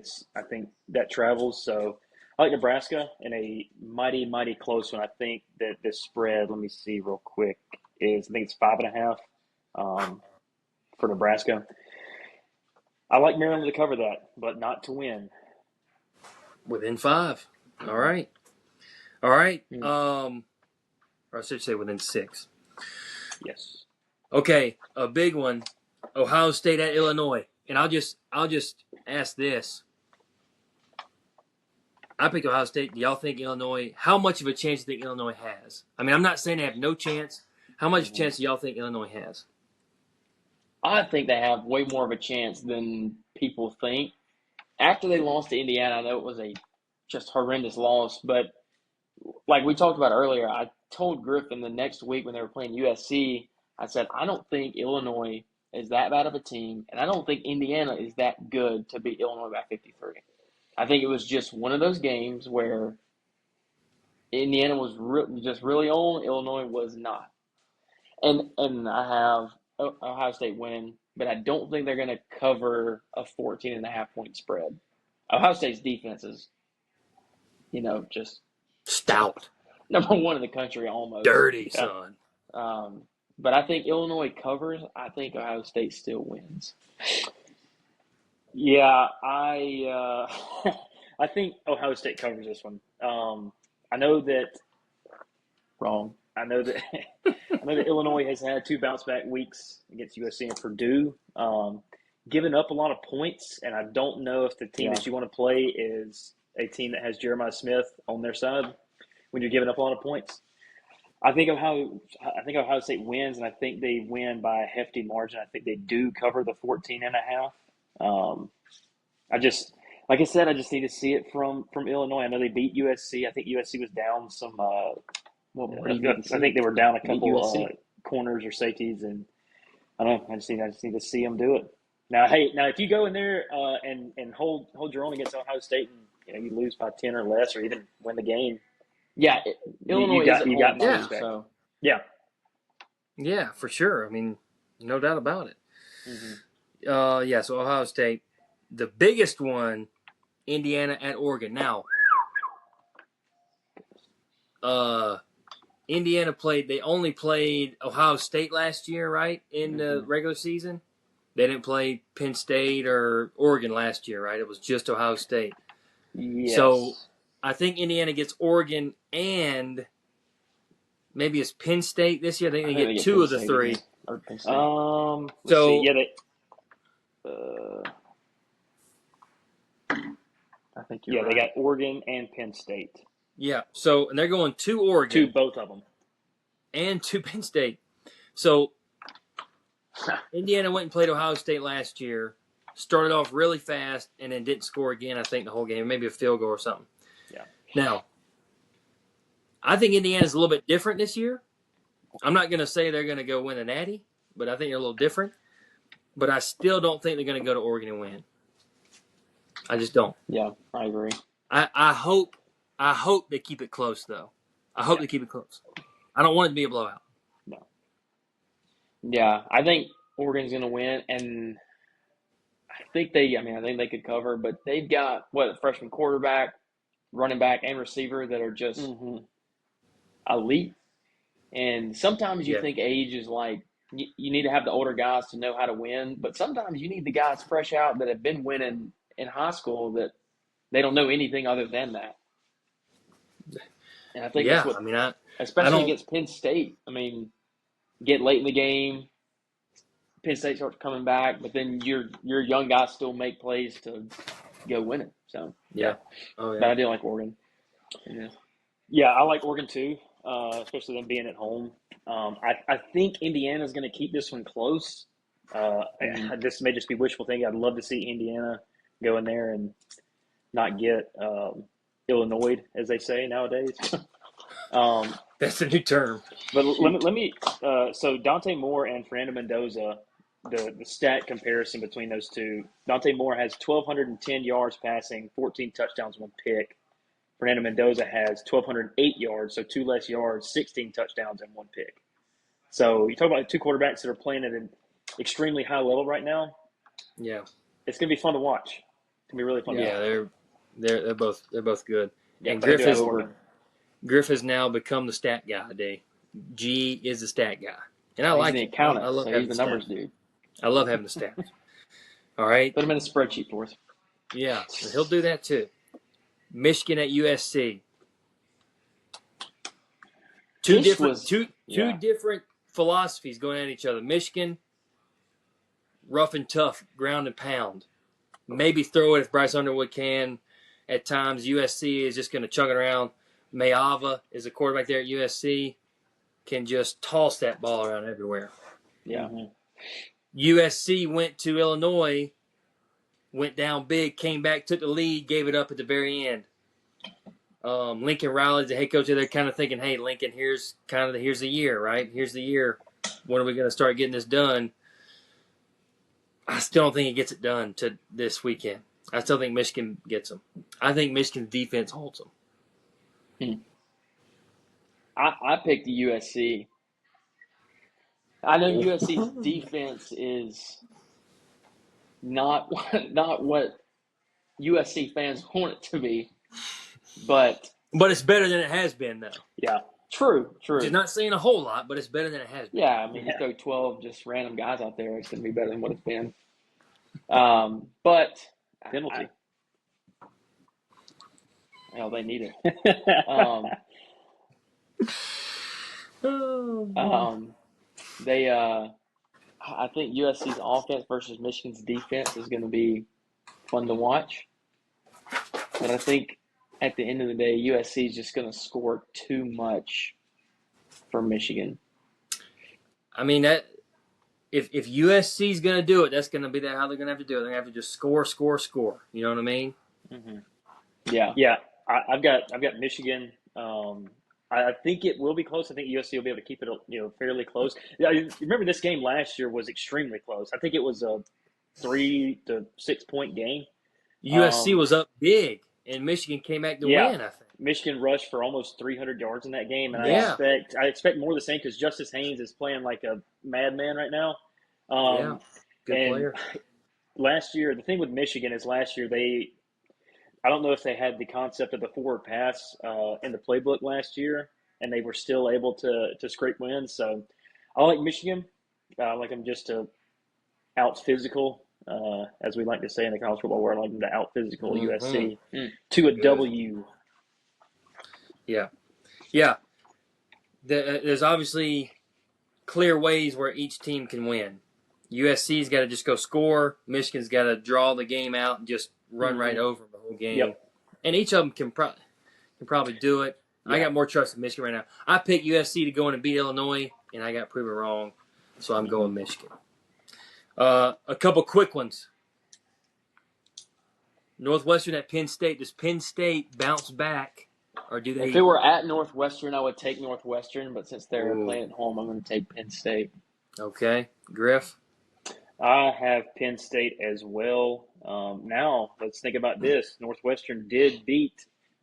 Speaker 2: that travels. So I like Nebraska in a mighty, mighty close one. I think that this spread, let me see real quick, I think it's 5.5 for Nebraska. I like Maryland to cover that, but not to win.
Speaker 1: Within 5. All right. Or I should say within 6.
Speaker 2: Yes.
Speaker 1: Okay, a big one. Ohio State at Illinois. And I'll just ask this. I picked Ohio State. Do y'all think Illinois, how much of a chance do you think Illinois has? I mean, I'm not saying they have no chance. How much chance do y'all think Illinois has?
Speaker 3: I think they have way more of a chance than people think. After they lost to Indiana, I know it was a just horrendous loss, but like we talked about earlier, I told Griffin the next week when they were playing USC, I said, I don't think Illinois is that bad of a team, and I don't think Indiana is that good to beat Illinois by 53. I think it was just one of those games where Indiana was just really on, Illinois was not. And I have Ohio State winning, but I don't think they're going to cover a 14.5-point spread. Ohio State's defense is, just
Speaker 1: Stout.
Speaker 3: number one in the country almost.
Speaker 1: Dirty,
Speaker 3: Yeah.
Speaker 1: son.
Speaker 3: But I think Illinois covers. I think Ohio State still wins.
Speaker 2: Yeah, I I think Ohio State covers this one. I know that
Speaker 3: Wrong.
Speaker 2: I know that Illinois has had 2 bounce back weeks against USC and Purdue, giving up a lot of points, and I don't know if the team that you want to play is a team that has Jeremiah Smith on their side when you're giving up a lot of points. I think Ohio State wins, and I think they win by a hefty margin. I think they do cover the 14.5. Like I said, I just need to see it from Illinois. I know they beat USC. I think USC was down some. I think they were down a couple corners or safeties, and I don't know. I just need to see them do it. Now, if you go in there and hold your own against Ohio State, and you lose by 10 or less, or even win the game,
Speaker 3: yeah, Illinois
Speaker 2: you got
Speaker 3: my
Speaker 2: respect.
Speaker 3: so.
Speaker 1: Yeah, for sure. I mean, no doubt about it.
Speaker 2: Mm-hmm.
Speaker 1: So Ohio State, the biggest one, Indiana at Oregon. Now, Indiana they only played Ohio State last year, right, in the regular season? They didn't play Penn State or Oregon last year, right? It was just Ohio State.
Speaker 2: Yes.
Speaker 1: So I think Indiana gets Oregon and maybe it's Penn State this year. I think they get 2 of the 3.
Speaker 3: I think you're right.
Speaker 2: They got Oregon and Penn State.
Speaker 1: Yeah, so and they're going to Oregon.
Speaker 2: To both of them.
Speaker 1: And to Penn State. So Indiana went and played Ohio State last year, started off really fast, and then didn't score again, I think, the whole game. Maybe a field goal or something.
Speaker 2: Yeah.
Speaker 1: Now, I think Indiana's a little bit different this year. I'm not going to say they're going to go win a natty, but I think they're a little different. But I still don't think they're going to go to Oregon and win. I just don't.
Speaker 3: Yeah, I agree.
Speaker 1: I hope they keep it close, though. I hope they keep it close. I don't want it to be a blowout.
Speaker 3: No. Yeah, I think Oregon's going to win, and I think they could cover, but they've got a freshman quarterback, running back, and receiver that are just elite. And sometimes you think age is like you need to have the older guys to know how to win, but sometimes you need the guys fresh out that have been winning in high school that they don't know anything other than that. And I think that's what, especially against Penn State. I mean, get late in the game, Penn State starts coming back, but then your young guys still make plays to go win it. So but I do like Oregon.
Speaker 2: Yeah, I like Oregon too, especially them being at home. I think Indiana's going to keep this one close. This may just be wishful thinking. I'd love to see Indiana go in there and not get Illinois, as they say nowadays.
Speaker 1: That's a new term.
Speaker 2: But let me. So Dante Moore and Fernando Mendoza, the stat comparison between those two. Dante Moore has 1,210 yards passing, 14 touchdowns, 1 pick. Fernando Mendoza has 1,208 yards, so 2 less yards, 16 touchdowns, and 1 pick. So you talk about 2 quarterbacks that are playing at an extremely high level right now.
Speaker 1: Yeah,
Speaker 2: it's gonna be fun to watch. It's gonna be really fun. To watch.
Speaker 1: They're both good.
Speaker 2: Yeah,
Speaker 1: and Griff has now become the stat guy. G is the stat guy, and I like
Speaker 3: the
Speaker 1: it.
Speaker 3: accountant.
Speaker 1: I love
Speaker 3: so
Speaker 1: having
Speaker 3: he's
Speaker 1: the
Speaker 3: numbers
Speaker 1: stats.
Speaker 3: dude.
Speaker 1: I love having the stats. All right,
Speaker 3: put him in a spreadsheet for us.
Speaker 1: Yeah, he'll do that too. Michigan at USC. Two different philosophies going at each other. Michigan, rough and tough, ground and pound. Maybe throw it if Bryce Underwood can. At times, USC is just going to chug it around. Mayava is a quarterback there at USC. Can just toss that ball around everywhere.
Speaker 3: Yeah.
Speaker 1: USC went to Illinois, went down big, came back, took the lead, gave it up at the very end. Lincoln Riley's the head coach. They're kind of thinking, "Hey, Lincoln, here's the year, right? Here's the year. When are we going to start getting this done?" I still don't think it gets it done to this weekend. I still think Michigan gets them. I think Michigan's defense holds them.
Speaker 3: I picked the USC. I know USC's defense is not what USC fans want it to be, but
Speaker 1: it's better than it has been, though.
Speaker 2: Yeah.
Speaker 3: True.
Speaker 1: Which is not saying a whole lot, but it's better than it has been.
Speaker 3: Yeah, I mean, you throw 12 just random guys out there, it's going to be better than what it's been. But
Speaker 2: Penalty.
Speaker 3: Hell, they need it. I think USC's offense versus Michigan's defense is going to be fun to watch. But I think at the end of the day, USC is just going to score too much for Michigan.
Speaker 1: I mean, that if USC is going to do it, that's going to be how they're going to have to do it. They're going to have to just score. You know what I mean?
Speaker 2: Mm-hmm.
Speaker 3: Yeah.
Speaker 2: Yeah. I've got Michigan. I think it will be close. I think USC will be able to keep it, fairly close. Yeah, remember this game last year was extremely close. I think it was a 3 to 6 point game.
Speaker 1: USC was up big, and Michigan came back to win. I think
Speaker 2: Michigan rushed for almost 300 yards in that game, and
Speaker 1: Yeah.
Speaker 2: I expect more of the same because Justice Haynes is playing like a madman right now.
Speaker 1: Good player.
Speaker 2: Last year, the thing with Michigan is last year I don't know if they had the concept of the forward pass in the playbook last year, and they were still able to scrape wins. So I like Michigan. I like them just to out physical, as we like to say in the college football world, I like them to out physical USC to a W.
Speaker 1: Yeah. There's obviously clear ways where each team can win. USC's got to just go score. Michigan's got to draw the game out and just run right over the whole game.
Speaker 2: Yep.
Speaker 1: And each of them can probably do it. Yeah. I got more trust in Michigan right now. I picked USC to go in and beat Illinois, and I got proven wrong, so I'm going Michigan. A couple quick ones. Northwestern at Penn State. Does Penn State bounce back, or do they?
Speaker 3: If it were at Northwestern, I would take Northwestern, but since they're playing at home, I'm going to take Penn State.
Speaker 1: Okay. Griff?
Speaker 2: I have Penn State as well. Now, let's think about this. Northwestern did beat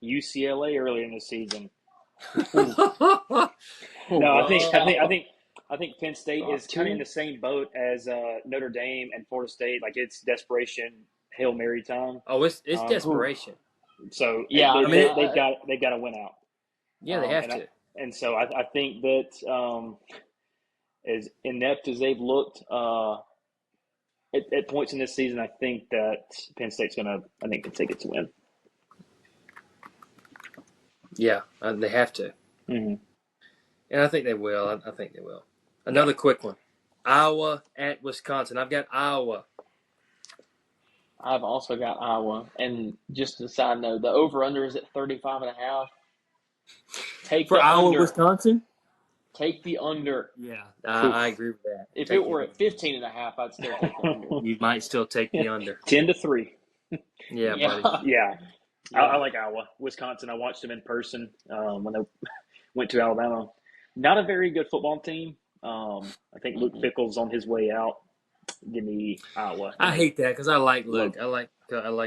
Speaker 2: UCLA earlier in the season. I think Penn State is kind of in the same boat as Notre Dame and Florida State. Like, it's desperation, Hail Mary time.
Speaker 1: Oh, it's desperation.
Speaker 2: So
Speaker 3: yeah,
Speaker 2: they've got to win out.
Speaker 1: Yeah, they have to.
Speaker 2: And so I think that as inept as they've looked at points in this season, I think that Penn State's Penn State gets a win.
Speaker 1: Yeah, they have to.
Speaker 2: Mm-hmm.
Speaker 1: And I think they will. I think they will. Another quick one. Iowa at Wisconsin. I've got Iowa.
Speaker 3: I've also got Iowa. And just a side note, the over-under is at 35.5. Take
Speaker 1: for
Speaker 3: the
Speaker 1: Iowa,
Speaker 3: under.
Speaker 1: Wisconsin?
Speaker 3: Take the under.
Speaker 1: Yeah, I agree with that.
Speaker 3: If it were at 15.5, I'd still take the under.
Speaker 1: You might still take the under.
Speaker 2: 10-3.
Speaker 1: Yeah, buddy.
Speaker 2: Yeah. I like Iowa. Wisconsin, I watched them in person when they went to Alabama. Not a very good football team. I think Luke Fickell's on his way out. Give me Iowa.
Speaker 1: I hate that because I like Luke. I like.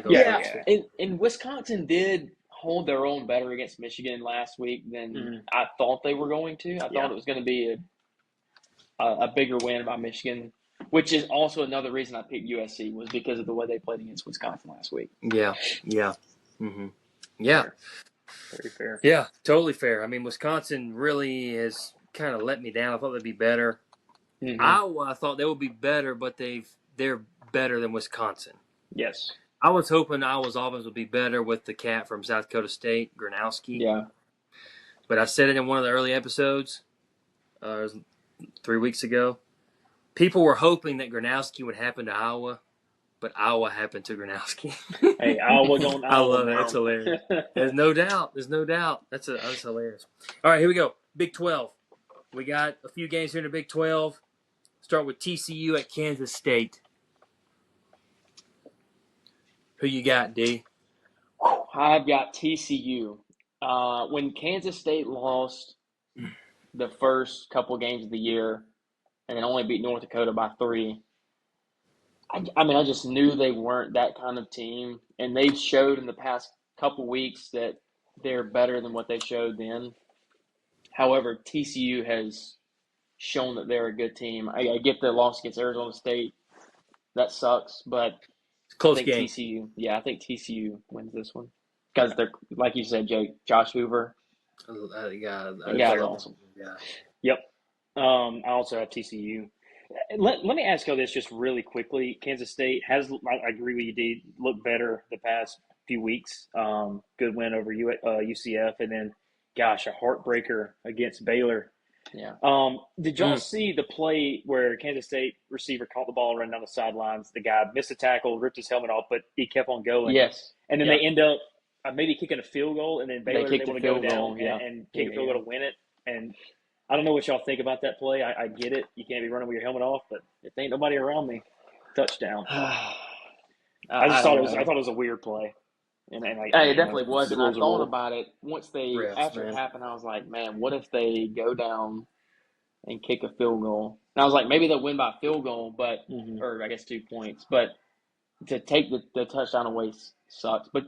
Speaker 3: Yeah. And Wisconsin did hold their own better against Michigan last week than I thought they were going to. I thought it was going to be a bigger win by Michigan, which is also another reason I picked USC was because of the way they played against Wisconsin last week.
Speaker 1: Yeah. Mm-hmm. Yeah.
Speaker 2: Very fair.
Speaker 1: Yeah, totally fair. I mean, Wisconsin really has kind of let me down. I thought they'd be better. Mm-hmm. Iowa, I thought they would be better, but they're better than Wisconsin.
Speaker 2: Yes.
Speaker 1: I was hoping Iowa's offense would be better with the cat from South Dakota State, Gronowski.
Speaker 3: Yeah.
Speaker 1: But I said it in one of the early episodes, 3 weeks ago. People were hoping that Gronowski would happen to Iowa, but Iowa happened to Gronowski.
Speaker 2: Hey, Iowa going Iowa.
Speaker 1: I love it. That's hilarious. There's no doubt. That's hilarious. All right, here we go. Big 12. We got a few games here in the Big 12. Start with TCU at Kansas State. Who you got, D?
Speaker 3: I've got TCU. When Kansas State lost the first couple games of the year and then only beat North Dakota by 3, I mean, I just knew they weren't that kind of team, and they've showed in the past couple weeks that they're better than what they showed then. However, TCU has shown that they're a good team. I get the loss against Arizona State. That sucks, but I
Speaker 1: Close
Speaker 3: think
Speaker 1: game.
Speaker 3: TCU. Yeah, I think TCU wins this one because they're like you said, Jake. Josh Hoover.
Speaker 1: Yeah,
Speaker 3: That guy's awesome.
Speaker 1: Yeah.
Speaker 2: Yep. I also have TCU. Let me ask you this just really quickly. Kansas State has, I agree with you, D, looked better the past few weeks. Good win over UCF, and then, gosh, a heartbreaker against Baylor.
Speaker 3: Yeah.
Speaker 2: Did y'all see the play where Kansas State receiver caught the ball running down the sidelines? The guy missed a tackle, ripped his helmet off, but he kept on going.
Speaker 3: Yes.
Speaker 2: And then
Speaker 3: Yep.
Speaker 2: they end up maybe kicking a field goal, and then Baylor
Speaker 3: kicked
Speaker 2: they
Speaker 3: a
Speaker 2: want to go
Speaker 3: field
Speaker 2: down
Speaker 3: goal, yeah.
Speaker 2: and kick a field goal to win it. And I don't know what y'all think about that play. I get it. You can't be running with your helmet off, but if there ain't nobody around me, touchdown. I thought it was a weird play. And
Speaker 3: it definitely was. And I thought
Speaker 2: rule.
Speaker 3: about it once after it happened. I was like, man, what if they go down and kick a field goal? And I was like, maybe they'll win by field goal, but or I guess 2 points. But to take the touchdown away sucks. But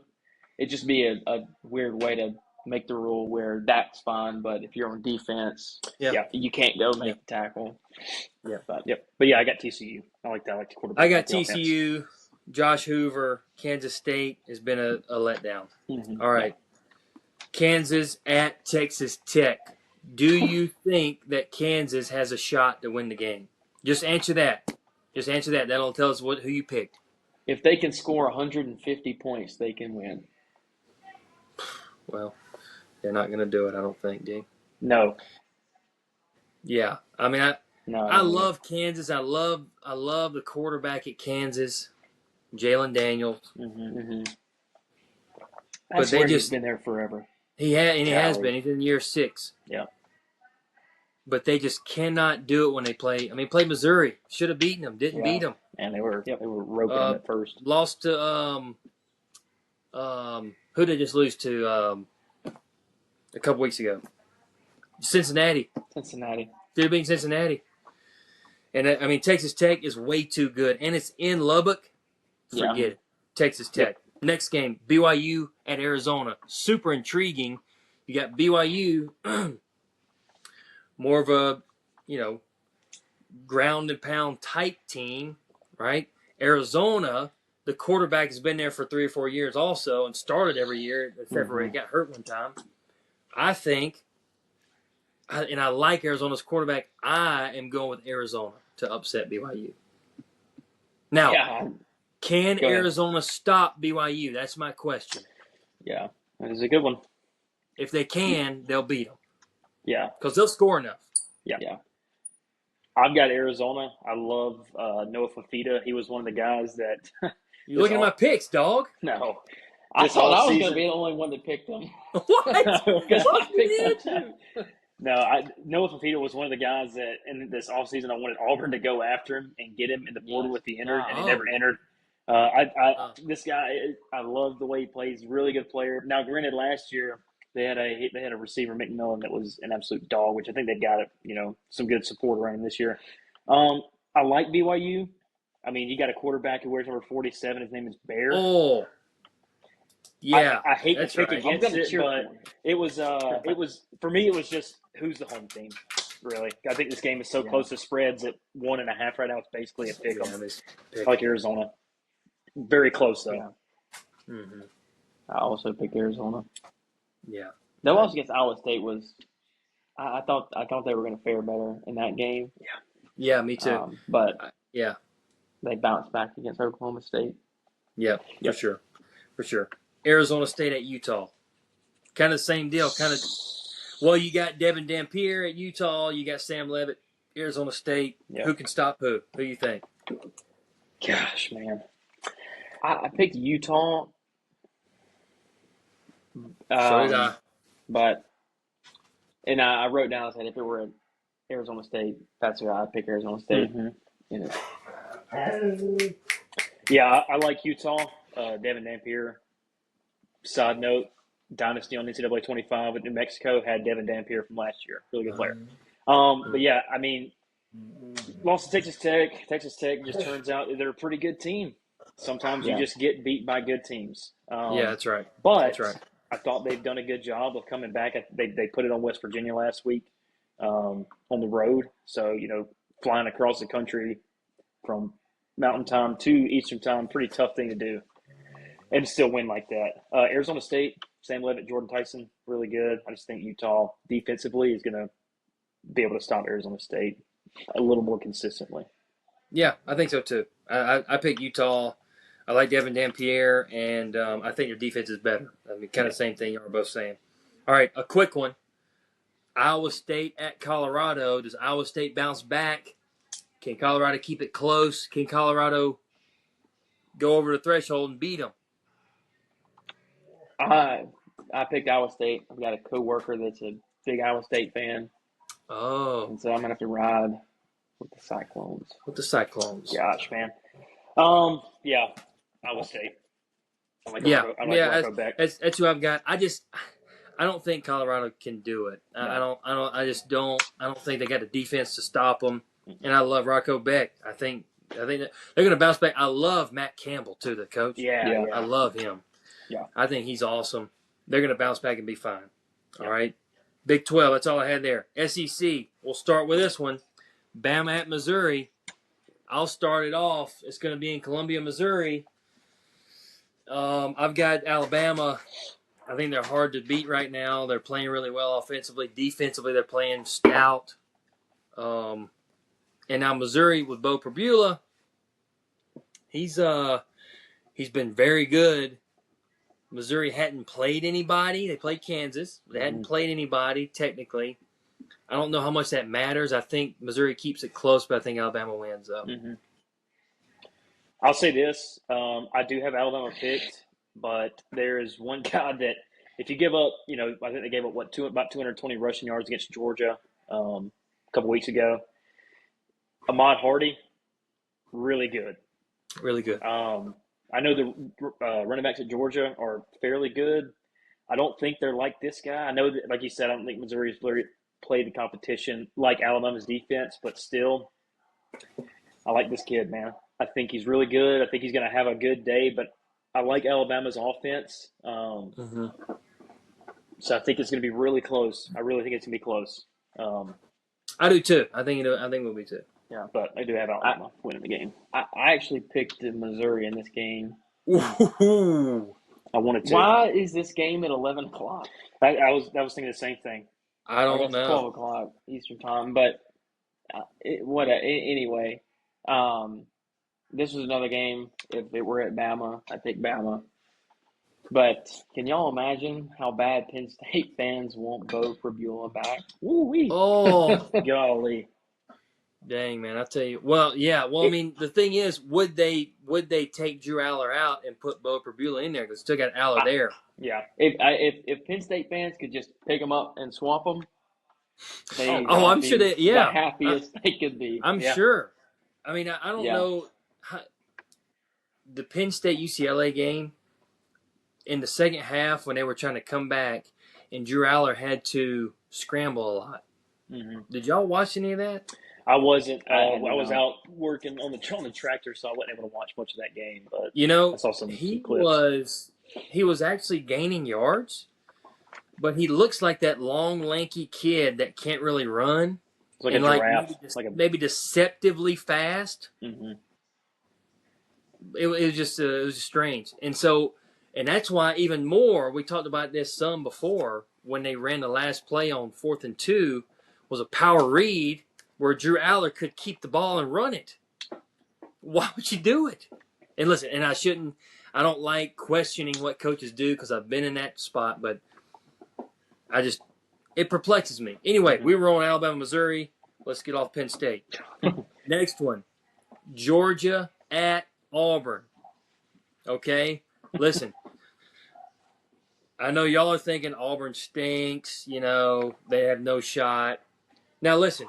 Speaker 3: it'd just be a weird way to make the rule where that's fine, but if you're on defense, you can't go make the tackle.
Speaker 1: Yeah.
Speaker 2: But yeah, I got TCU. I like that. I like the quarterback.
Speaker 1: I got TCU. Josh Hoover. Kansas State has been a letdown. All right. Kansas at Texas Tech. Do you think that Kansas has a shot to win the game? Just answer that. That'll tell us who you picked.
Speaker 3: If they can score 150 points, they can win.
Speaker 1: Well, they're not going to do it, I don't think, D.
Speaker 2: No.
Speaker 1: Yeah. I mean, I love Kansas. I love the quarterback at Kansas, Jalen Daniels.
Speaker 2: But he's been there forever.
Speaker 1: He has been. He's in year 6.
Speaker 2: Yeah.
Speaker 1: But they just cannot do it when they play. I mean, played Missouri. Should have beaten them. Didn't beat them.
Speaker 2: And they were roping them at first.
Speaker 1: Lost to who did they just lose to a couple weeks ago? Cincinnati. They're beating Cincinnati. And I mean, Texas Tech is way too good, and it's in Lubbock. Forget it. Texas Tech. Next game, BYU at Arizona. Super intriguing. You got BYU, more of a, ground and pound type team, right? Arizona, the quarterback has been there for 3 or 4 years also and started every year, except for he got hurt one time. I think, and I like Arizona's quarterback, I am going with Arizona to upset BYU. Now, can Arizona stop BYU? That's my question.
Speaker 2: Yeah, that is a good one.
Speaker 1: If they can, they'll beat them.
Speaker 2: Yeah.
Speaker 1: Because they'll score enough.
Speaker 2: Yeah. I've got Arizona. I love Noah Fafita. He was one of the guys that
Speaker 1: You're looking at my picks, dog.
Speaker 2: No.
Speaker 3: I thought I was going to be the only one that picked them.
Speaker 1: What?
Speaker 2: No, Noah Fafita was one of the guys that in this offseason I wanted Auburn to go after him and get him in the portal if he entered, and he never entered. This guy, I love the way he plays. Really good player. Now, granted, last year they had a receiver, McMillan, that was an absolute dog, which I think they've got some good support around him this year. I like BYU. I mean, you got a quarterback who wears number 47. His name is Bear.
Speaker 1: Oh, yeah.
Speaker 2: I hate to pick against it, but it was for me. It was just who's the home team. Really, I think this game is so close to spreads at 1.5 right now. It's basically a pick 'em. I like Arizona. Very close though.
Speaker 3: Yeah. I also picked Arizona.
Speaker 1: Yeah.
Speaker 3: The loss against Iowa State was. I thought they were going to fare better in that game.
Speaker 1: Yeah, me too.
Speaker 3: But
Speaker 1: they
Speaker 3: bounced back against Oklahoma State.
Speaker 1: Yeah, for sure. Arizona State at Utah. Kind of the same deal. Well, you got Devin Dampier at Utah. You got Sam Levitt, Arizona State. Yeah. Who can stop who? Who do you think?
Speaker 2: Gosh, man.
Speaker 3: I picked Utah.
Speaker 1: So did I.
Speaker 3: But, and I wrote down, I said, if it were at Arizona State, that's who I'd pick Arizona State.
Speaker 2: Yeah, I like Utah. Devin Dampier. Side note, Dynasty on NCAA 25 at New Mexico had Devin Dampier from last year. Really good player. But yeah, I mean, Lost to Texas Tech. Texas Tech just turns out they're a pretty good team. Sometimes you
Speaker 3: Yeah.
Speaker 2: just get beat by good teams.
Speaker 1: Yeah, that's right. That's
Speaker 2: But
Speaker 1: right.
Speaker 2: I thought they've done a good job of coming back. They put it on West Virginia last week on the road. So, flying across the country from Mountain Time to Eastern Time, pretty tough thing to do. And still win like that. Arizona State, Sam Levitt, Jordan Tyson, really good. I just think Utah defensively is going to be able to stop Arizona State a little more consistently.
Speaker 1: Yeah, I think so too. I picked Utah. I like Devin Dampierre, and I think their defense is better. I mean, kind of same thing you were both saying. All right, a quick one. Iowa State at Colorado. Does Iowa State bounce back? Can Colorado keep it close? Can Colorado go over the threshold and beat them?
Speaker 3: I picked Iowa State. I've got a coworker that's a big Iowa State fan,
Speaker 1: Oh,
Speaker 3: and so I'm gonna have to ride with the Cyclones.
Speaker 1: with the Cyclones.
Speaker 2: Gosh, man. Yeah, Iowa State. I like Rocco Beck.
Speaker 1: That's who I've got. I don't think Colorado can do it.
Speaker 2: No.
Speaker 1: I just don't. I don't think they got the defense to stop them. And I love Rocco Beck. I think that they're going to bounce back. I love Matt Campbell too, the coach.
Speaker 2: Yeah.
Speaker 1: I love him.
Speaker 2: Yeah.
Speaker 1: I think he's awesome. They're going to bounce back and be fine. All right. Big 12. That's all I had there. SEC. We'll start with this one. Bama at Missouri. I'll start it off. It's going to be in Columbia, Missouri. I've got Alabama. I think they're hard to beat right now. They're playing really well offensively. Defensively, they're playing stout. And now Missouri with Bo Perbula, he's been very good. Missouri hadn't played anybody. They played Kansas. They hadn't played anybody technically. I don't know how much that matters. I think Missouri keeps it close, but I think Alabama wins up.
Speaker 2: Mm-hmm. I'll say this. I do have Alabama picked, but there is one guy that if you give up, I think they gave up, about 220 rushing yards against Georgia a couple weeks ago. Ahmad Hardy, really good.
Speaker 1: Really good.
Speaker 2: I know the running backs at Georgia are fairly good. I don't think they're like this guy. I know that, like you said, I don't think Missouri's played the competition like Alabama's defense, but still, I like this kid, man. I think he's really good. I think he's going to have a good day, but I like Alabama's offense. So I think it's going to be really close. I really think it's going to be close.
Speaker 1: I do too. I think we'll be too.
Speaker 2: Yeah, but I do have Alabama winning the game.
Speaker 3: I actually picked Missouri in this game.
Speaker 1: Ooh.
Speaker 2: I wanted to.
Speaker 3: Why is this game at 11 o'clock?
Speaker 2: I was thinking the same thing.
Speaker 1: I don't know.
Speaker 3: 12 o'clock Eastern time, but anyway, this was another game. If it were at Bama, I pick Bama. But can y'all imagine how bad Penn State fans want Bo Perbula back?
Speaker 2: Woo-wee.
Speaker 1: Oh,
Speaker 2: golly.
Speaker 1: Dang, man! I tell you. Well, yeah. Well, I mean, the thing is, would they take Drew Aller out and put Bo Perbula in there because still got Aller there?
Speaker 2: Yeah.
Speaker 3: If Penn State fans could just pick them up and swap them,
Speaker 1: I'm sure they. Yeah,
Speaker 3: the happiest they could be.
Speaker 1: I'm sure. I mean, I don't know the Penn State UCLA game in the second half when they were trying to come back and Drew Aller had to scramble a lot.
Speaker 2: Mm-hmm.
Speaker 1: Did y'all watch any of that?
Speaker 2: I wasn't. I was out working on the tractor, so I wasn't able to watch much of that game. But I saw some clips.
Speaker 1: He was actually gaining yards, but he looks like that long, lanky kid that can't really run.
Speaker 2: It's like a giraffe.
Speaker 1: Maybe deceptively fast.
Speaker 2: Mm-hmm.
Speaker 1: It was just strange, and that's why even more. We talked about this some before when they ran the last play on 4th and 2 was a power read where Drew Aller could keep the ball and run it. Why would you do it? And listen, and I don't like questioning what coaches do because I've been in that spot, but it perplexes me. Anyway, we were on Alabama, Missouri. Let's get off Penn State. Next one, Georgia at Auburn. Okay? Listen, I know y'all are thinking Auburn stinks. They have no shot. Now, listen.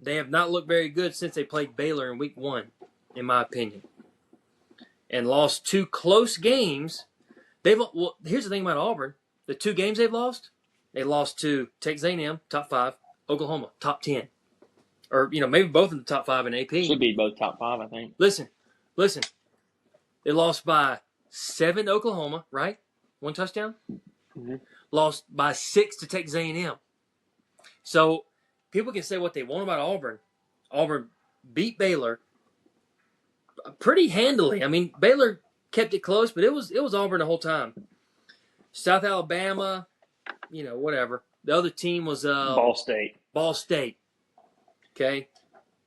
Speaker 1: They have not looked very good since they played Baylor in week 1, in my opinion, and lost 2 close games. Here's the thing about Auburn: the 2 games they lost to Texas A&M, top 5, Oklahoma, top 10. or maybe both in the top 5 in AP.
Speaker 3: Should be both top 5, I think.
Speaker 1: Listen, they lost by 7 to Oklahoma, right? 1 touchdown.
Speaker 3: Mm-hmm.
Speaker 1: Lost by 6 to Texas A&M. So people can say what they want about Auburn. Auburn beat Baylor pretty handily. I mean, Baylor kept it close, but it was Auburn the whole time. South Alabama, whatever. The other team was
Speaker 2: Ball State.
Speaker 1: Ball State. Okay,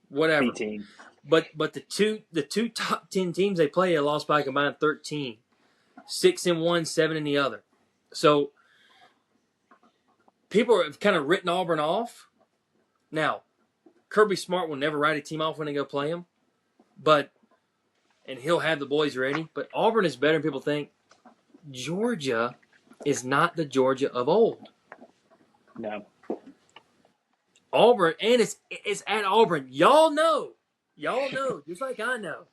Speaker 1: whatever.
Speaker 2: B team.
Speaker 1: But the two top 10 teams they play lost by a combined 13, 6 in one, 7 in the other. So people have kind of written Auburn off. Now, Kirby Smart will never write a team off when they go play them, and he'll have the boys ready. But Auburn is better than people think. Georgia is not the Georgia of old.
Speaker 2: No.
Speaker 1: Auburn, and it's at Auburn. Y'all know, just like I know,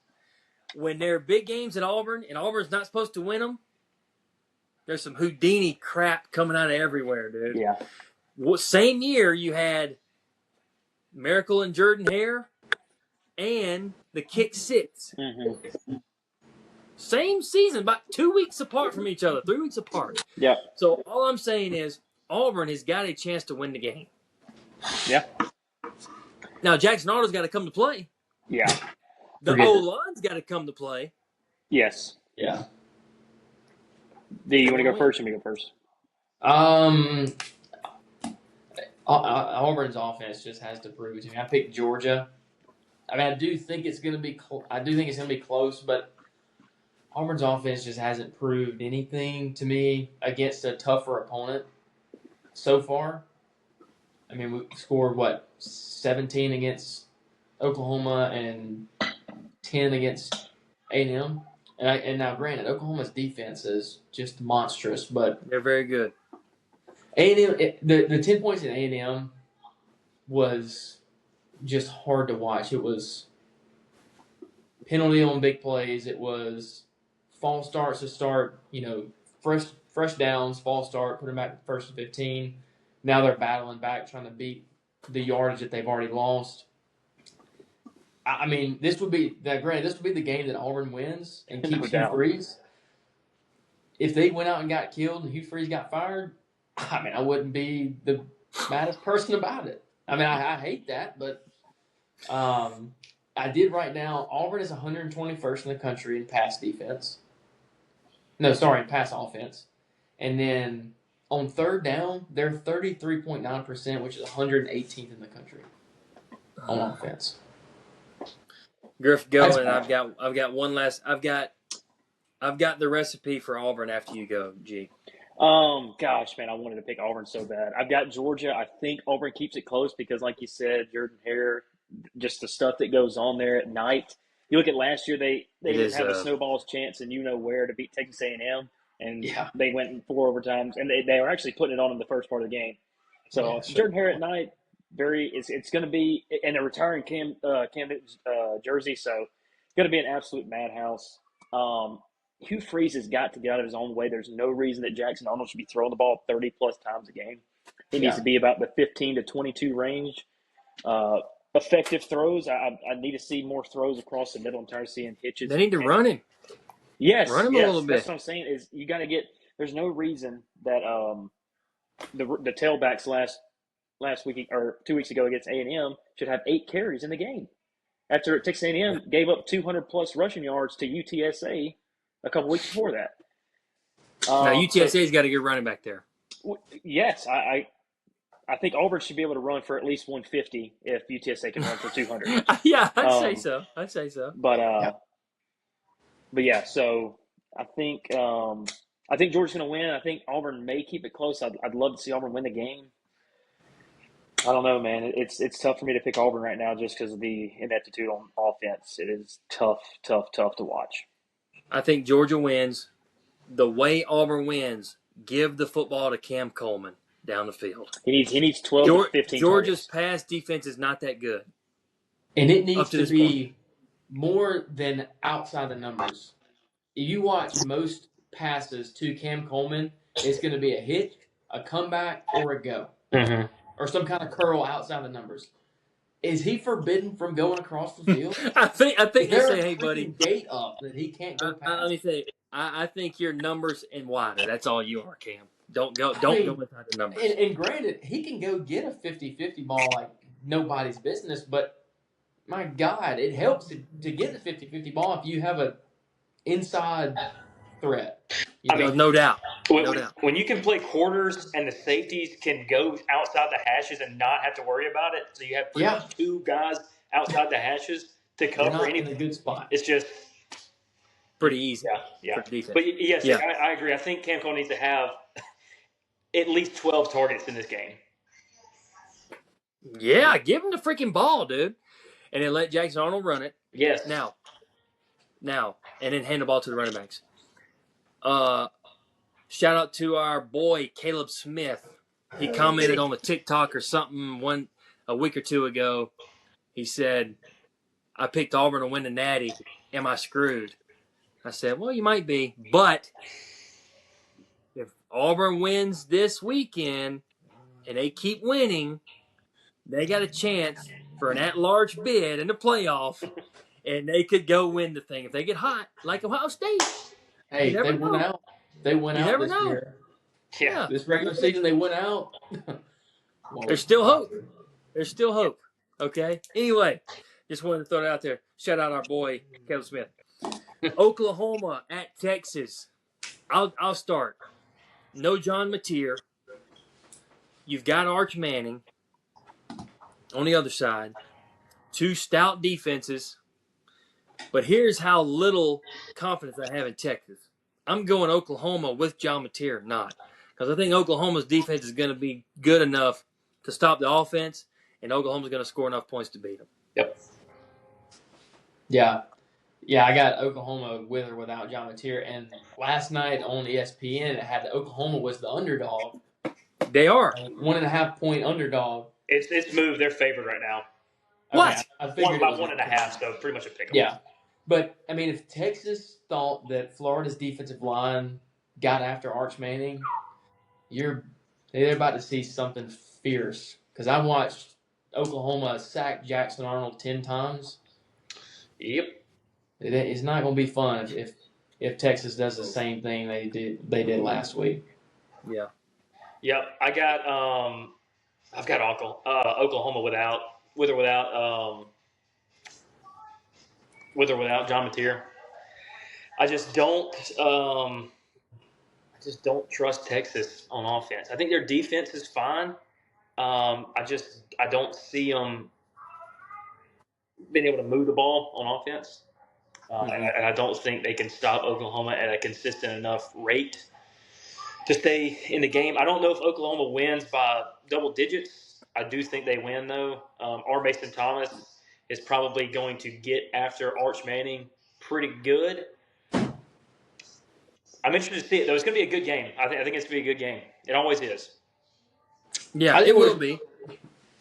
Speaker 1: when there are big games at Auburn and Auburn's not supposed to win them, there's some Houdini crap coming out of everywhere, dude.
Speaker 2: Yeah.
Speaker 1: Well, same year you had Miracle and Jordan Hare and the Kick Six.
Speaker 2: Mm-hmm.
Speaker 1: Same season, about 2 weeks apart from each other, 3 weeks apart.
Speaker 2: Yeah.
Speaker 1: So all I'm saying is Auburn has got a chance to win the game.
Speaker 2: Yeah.
Speaker 1: Now Jackson Arnold's got to come to play.
Speaker 2: Yeah.
Speaker 1: The O-line's got to come to play.
Speaker 2: Yes.
Speaker 3: Yeah.
Speaker 2: Do you want to go first or me go first?
Speaker 3: Auburn's offense just has to prove it to me. I picked Georgia. I mean, I do think it's going to be. I do think it's going to be close, but Auburn's offense just hasn't proved anything to me against a tougher opponent so far. I mean, we scored 17 against Oklahoma and 10 against A&M. And now, granted, Oklahoma's defense is just monstrous, but
Speaker 1: they're very good.
Speaker 3: A&M, the 10 points in A&M was just hard to watch. It was penalty on big plays. It was false starts to start, fresh downs, false start, put them back to first and 15. Now they're battling back, trying to beat the yardage that they've already lost. I mean, this would be the game that Auburn wins and keeps Hugh Freeze. If they went out and got killed and Hugh Freeze got fired, I mean, I wouldn't be the maddest person about it. I mean, I hate that, but I did write down Auburn is 121st in the country in pass defense. No, sorry, in pass offense. And then on third down, they're 33.9%, which is 118th in the country on offense.
Speaker 1: Griff, go, and I've got one last. I've got the recipe for Auburn after you go, G.
Speaker 2: Gosh, man, I wanted to pick Auburn so bad. I've got Georgia. I think Auburn keeps it close because, like you said, Jordan Hare, just the stuff that goes on there at night. You look at last year; they didn't have a snowball's chance, and where to beat Texas A&M, and they went in 4 overtimes, and they were actually putting it on in the first part of the game. So Jordan Hare at night, it's going to be, and they're retiring Cam Newton's jersey, so it's going to be an absolute madhouse. Hugh Freeze has got to get out of his own way. There's no reason that Jackson Arnold should be throwing the ball 30-plus times a game. He needs to be about the 15 to 22 range. Effective throws. I need to see more throws across the middle. I'm tired of seeing hitches.
Speaker 1: They need to run him.
Speaker 2: Yes.
Speaker 1: Run him a little bit.
Speaker 2: That's what I'm saying is you got to get – there's no reason that the tailbacks last week or 2 weeks ago against A&M should have 8 carries in the game. After Texas A&M gave up 200-plus rushing yards to UTSA a couple weeks before that.
Speaker 1: Now, UTSA's got a good running back there.
Speaker 2: Yes, I think Auburn should be able to run for at least 150 if UTSA can run for 200.
Speaker 1: Yeah, I'd say so.
Speaker 2: But yeah, so I think Georgia's going to win. I think Auburn may keep it close. I'd love to see Auburn win the game. I don't know, man. It's tough for me to pick Auburn right now just because of the ineptitude on offense. It is tough to watch.
Speaker 1: I think Georgia wins. The way Auburn wins, give the football to Cam Coleman down the field.
Speaker 2: He needs 12 to 15
Speaker 1: Georgia's
Speaker 2: targets.
Speaker 1: pass defense is not that good.
Speaker 3: And it needs to be more than outside the numbers. If you watch most passes to Cam Coleman, it's going to be a hit, a comeback, or a go.
Speaker 2: Mm-hmm.
Speaker 3: Or some kind of curl outside the numbers. Is he forbidden from going across the field?
Speaker 1: I think
Speaker 3: Is
Speaker 1: they
Speaker 3: there
Speaker 1: say,
Speaker 3: a
Speaker 1: hey, buddy,
Speaker 3: freaking gate up that he can't go
Speaker 1: let
Speaker 3: past?
Speaker 1: me say, I think your numbers and wider. That's all you are, Cam. Don't go
Speaker 3: I mean,
Speaker 1: inside the numbers.
Speaker 3: and granted, he can go get a 50-50 ball like nobody's business, but my God, it helps to get the 50-50 ball if you have a inside threat.
Speaker 2: I mean,
Speaker 1: No doubt.
Speaker 2: when,
Speaker 1: No doubt.
Speaker 2: when you can play quarters and the safeties can go outside the hashes and not have to worry about it, so you have pretty
Speaker 3: Yeah,
Speaker 2: much two guys outside the hashes to
Speaker 3: you're
Speaker 2: cover
Speaker 3: not in a
Speaker 2: anything.
Speaker 3: good spot.
Speaker 2: It's just
Speaker 1: Pretty easy
Speaker 2: yeah.
Speaker 1: for defense.
Speaker 2: But yes,
Speaker 1: Yeah.
Speaker 2: I agree. I think Cam Cole needs to have at least 12 targets in this game.
Speaker 1: Yeah, give him the freaking ball, dude. And then let Jackson Arnold run it.
Speaker 2: Yes.
Speaker 1: Now, and then hand the ball to the running backs. Shout out to our boy Caleb Smith. He commented on the TikTok or something a week or two ago. He said, I picked Auburn to win the Natty. Am I screwed? I said, well, you might be. But if Auburn wins this weekend and they keep winning, they got a chance for an at-large bid in the playoff, and they could go win the thing. If they get hot, like Ohio State, you
Speaker 3: Hey,
Speaker 1: never
Speaker 3: they went
Speaker 1: know.
Speaker 3: out. They went
Speaker 1: You
Speaker 3: out
Speaker 1: never
Speaker 3: this
Speaker 1: know.
Speaker 3: year.
Speaker 1: Yeah.
Speaker 3: This regular season, they went out.
Speaker 1: There's still hope. There's still hope. Okay? Anyway, just wanted to throw it out there. Shout out our boy, Caleb Smith. Oklahoma at Texas. I'll start. No John Mateer. You've got Arch Manning on the other side. Two stout defenses. But here's how little confidence I have in Texas. I'm going Oklahoma with John Mateer, not. Because I think Oklahoma's defense is going to be good enough to stop the offense, and Oklahoma's going to score enough points to beat them.
Speaker 2: Yep.
Speaker 3: Yeah. Yeah, I got Oklahoma with or without John Mateer. And last night on ESPN, it had Oklahoma was the underdog.
Speaker 1: They are.
Speaker 3: 1.5 point underdog.
Speaker 2: It's moved. They're favored right now.
Speaker 1: What?
Speaker 3: Okay, I figured
Speaker 2: By
Speaker 3: it was
Speaker 2: 1.5, so pretty much a pick 'em.
Speaker 3: Yeah. But, I mean, if Texas thought that Florida's defensive line got after Arch Manning, they're about to see something fierce. Because I watched Oklahoma sack Jackson Arnold 10 times.
Speaker 2: Yep.
Speaker 3: It's not going to be fun if Texas does the same thing they did last week.
Speaker 1: Yeah.
Speaker 2: Yep. I've got Oklahoma with or without John Mateer. I just don't trust Texas on offense. I think their defense is fine. I don't see them being able to move the ball on offense. And I don't think they can stop Oklahoma at a consistent enough rate to stay in the game. I don't know if Oklahoma wins by double digits. I do think they win, though. R. Mason Thomas is probably going to get after Arch Manning pretty good. I'm interested to see it, though. It's going to be a good game. I think it's going to be a good game. It always is.
Speaker 1: Yeah, it will be.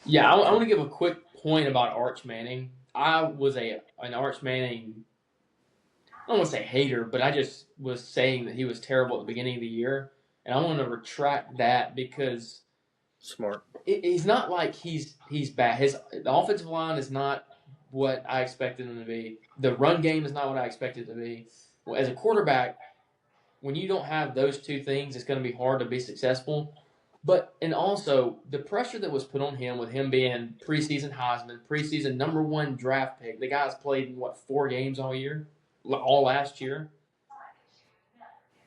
Speaker 3: Yeah, I want to give a quick point about Arch Manning. I was an Arch Manning, I don't want to say hater, but I just was saying that he was terrible at the beginning of the year. And I want to retract that because
Speaker 1: Smart.
Speaker 3: He's not like he's bad. The offensive line is not what I expected him to be. The run game is not what I expected it to be. Well, as a quarterback, when you don't have those two things, it's going to be hard to be successful. And also the pressure that was put on him with him being preseason Heisman, preseason #1 draft pick. The guy's played in 4 games all last year.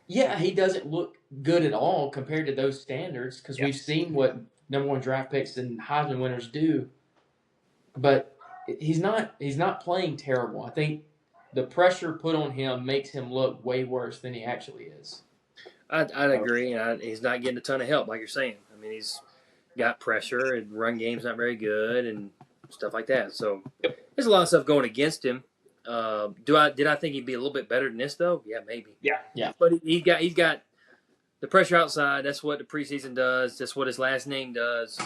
Speaker 3: Yeah, he doesn't look good at all compared to those standards because we've seen what #1 draft picks and Heisman winners do. But he's not playing terrible. I think the pressure put on him makes him look way worse than he actually is.
Speaker 1: I'd agree. And he's not getting a ton of help, like you're saying. I mean, he's got pressure, and run game's not very good, and stuff like that. So there's a lot of stuff going against him. Did I think he'd be a little bit better than this though? Yeah, maybe.
Speaker 2: Yeah.
Speaker 1: But he's got the pressure outside. That's what the preseason does. That's what his last name does.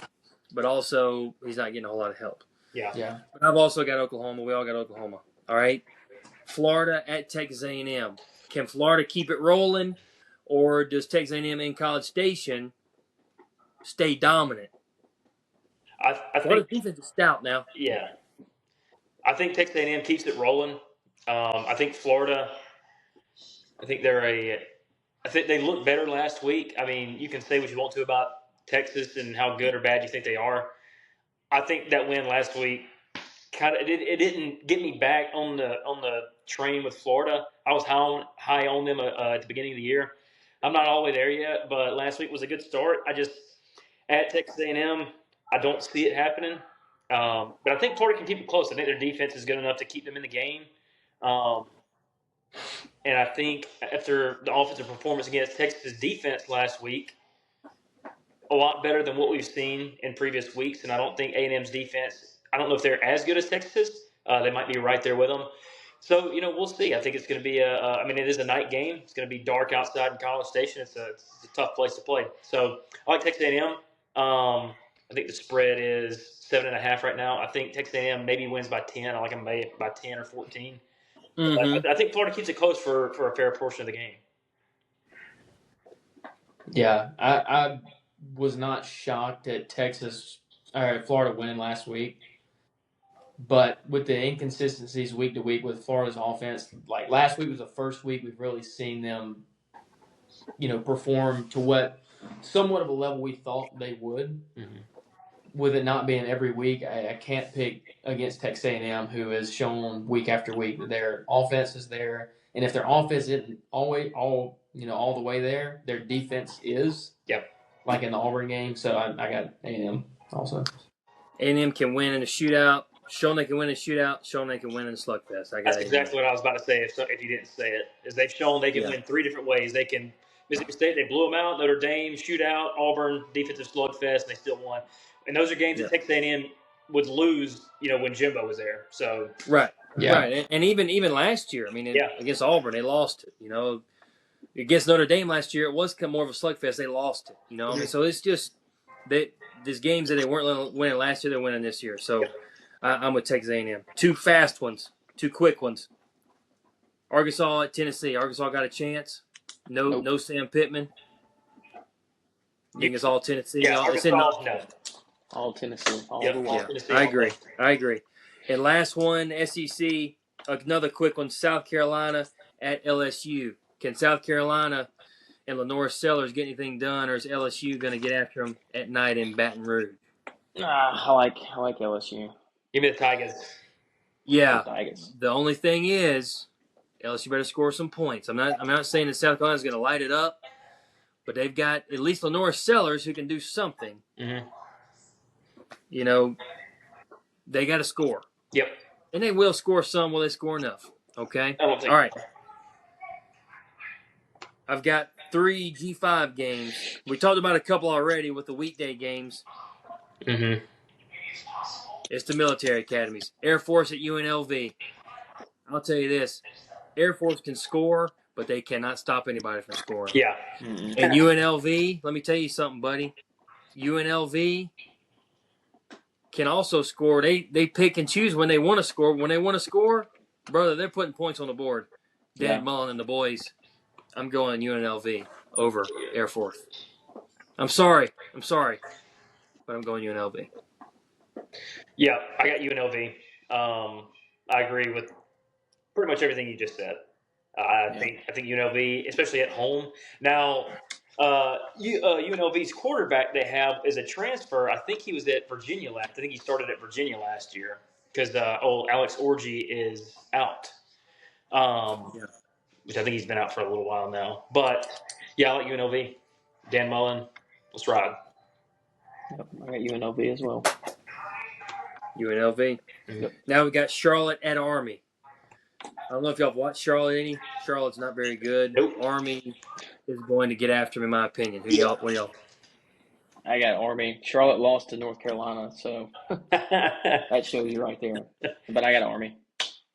Speaker 1: But also, he's not getting a whole lot of help.
Speaker 3: Yeah.
Speaker 1: But I've also got Oklahoma. We all got Oklahoma. All right. Florida at Texas A&M. Can Florida keep it rolling, or does Texas A&M in College Station stay dominant?
Speaker 4: I
Speaker 1: Florida's
Speaker 4: think,
Speaker 1: defense is stout now.
Speaker 4: yeah, I think Texas A&M keeps it rolling. I think Florida. I think they're a. I think they looked better last week. I mean, you can say what you want to about Texas and how good or bad you think they are. I think that win last week kind of it didn't get me back on the train with Florida. I was high on them at the beginning of the year. I'm not all the way there yet, but last week was a good start. I just at Texas A&M, I don't see it happening. But I think Florida can keep it close. I think their defense is good enough to keep them in the game. Um, and I think after the offensive performance against Texas defense last week, a lot better than what we've seen in previous weeks. And I don't think A&M's defense, I don't know if they're as good as Texas. They might be right there with them. So, we'll see. I think it's going to be I mean, it is a night game. It's going to be dark outside in College Station. It's a tough place to play. So I like Texas A&M. I think the spread is 7.5 right now. I think Texas A&M maybe wins by 10. I like them by 10 or 14.
Speaker 1: Mm-hmm.
Speaker 4: I think Florida keeps it close for a fair portion of the game.
Speaker 3: Yeah, I was not shocked at Texas or Florida winning last week, but with the inconsistencies week to week with Florida's offense, like last week was the first week we've really seen them, perform to what somewhat of a level we thought they would.
Speaker 4: Mm-hmm.
Speaker 3: With it not being every week, I can't pick against Texas A&M, who has shown week after week that their offense is there, and if their offense isn't always all the way there, their defense is.
Speaker 4: Yep.
Speaker 3: Like in the Auburn game. So I got A&M also.
Speaker 1: A&M can win in a shootout. Shown they can win in a shootout. Shown they can win in a slugfest.
Speaker 4: That's exactly what I was about to say. If you didn't say it, is they've shown they can win 3 different ways. They can Mississippi State, they blew them out. Notre Dame shootout, Auburn defensive slugfest, and they still won. And those are games that Texas A&M would lose, when Jimbo was there. So
Speaker 1: right,
Speaker 3: yeah.
Speaker 1: right, and even last year, I mean, against Auburn, they lost it. Against Notre Dame last year, it was more of a slugfest. They lost it. I mean, so it's just these games that they weren't winning last year, they're winning this year. So I'm with Texas A&M. 2 fast ones, 2 quick ones. Arkansas at Tennessee. Arkansas got a chance. No Sam Pittman. You think it's all Tennessee?
Speaker 4: Yeah, Arkansas, no.
Speaker 3: All Tennessee. All the way.
Speaker 1: Yeah,
Speaker 4: Tennessee,
Speaker 1: I agree. And last one, SEC, another quick one, South Carolina at LSU. Can South Carolina and Lenore Sellers get anything done, or is LSU going to get after them at night in Baton Rouge?
Speaker 3: I like LSU.
Speaker 4: Give me the Tigers.
Speaker 1: Yeah.
Speaker 3: Tigers.
Speaker 1: The only thing is, LSU better score some points. I'm not saying that South Carolina's going to light it up, but they've got at least Lenore Sellers who can do something.
Speaker 4: Mm-hmm.
Speaker 1: They got to score.
Speaker 4: Yep.
Speaker 1: And they will score some. Will they score enough? Okay.
Speaker 4: I don't think
Speaker 1: all right. I've got 3 G5 games. We talked about a couple already with the weekday games.
Speaker 4: Mm-hmm.
Speaker 1: It's the military academies. Air Force at UNLV. I'll tell you this. Air Force can score, but they cannot stop anybody from scoring.
Speaker 4: Yeah.
Speaker 3: Mm-hmm.
Speaker 1: And UNLV, let me tell you something, buddy. UNLV can also score. They pick and choose when they want to score. When they want to score, brother, they're putting points on the board. Dan Mullen and the boys. I'm going UNLV over Air Force. I'm sorry, but I'm going UNLV.
Speaker 4: Yeah, I got UNLV. I agree with pretty much everything you just said. I think UNLV, especially at home. Now, UNLV's quarterback they have is a transfer. I think he was at Virginia last. I think he started at Virginia last year because old Alex Orgy is out. Which I think he's been out for a little while now. But yeah, I like UNLV. Dan Mullen, let's ride.
Speaker 3: Yep, I got UNLV as well.
Speaker 1: UNLV.
Speaker 3: Yep.
Speaker 1: Now we got Charlotte at Army. I don't know if y'all have watched Charlotte any. Charlotte's not very good.
Speaker 4: Nope.
Speaker 1: Army is going to get after him, in my opinion. What y'all?
Speaker 3: I got Army. Charlotte lost to North Carolina, so that shows you right there. But I got Army.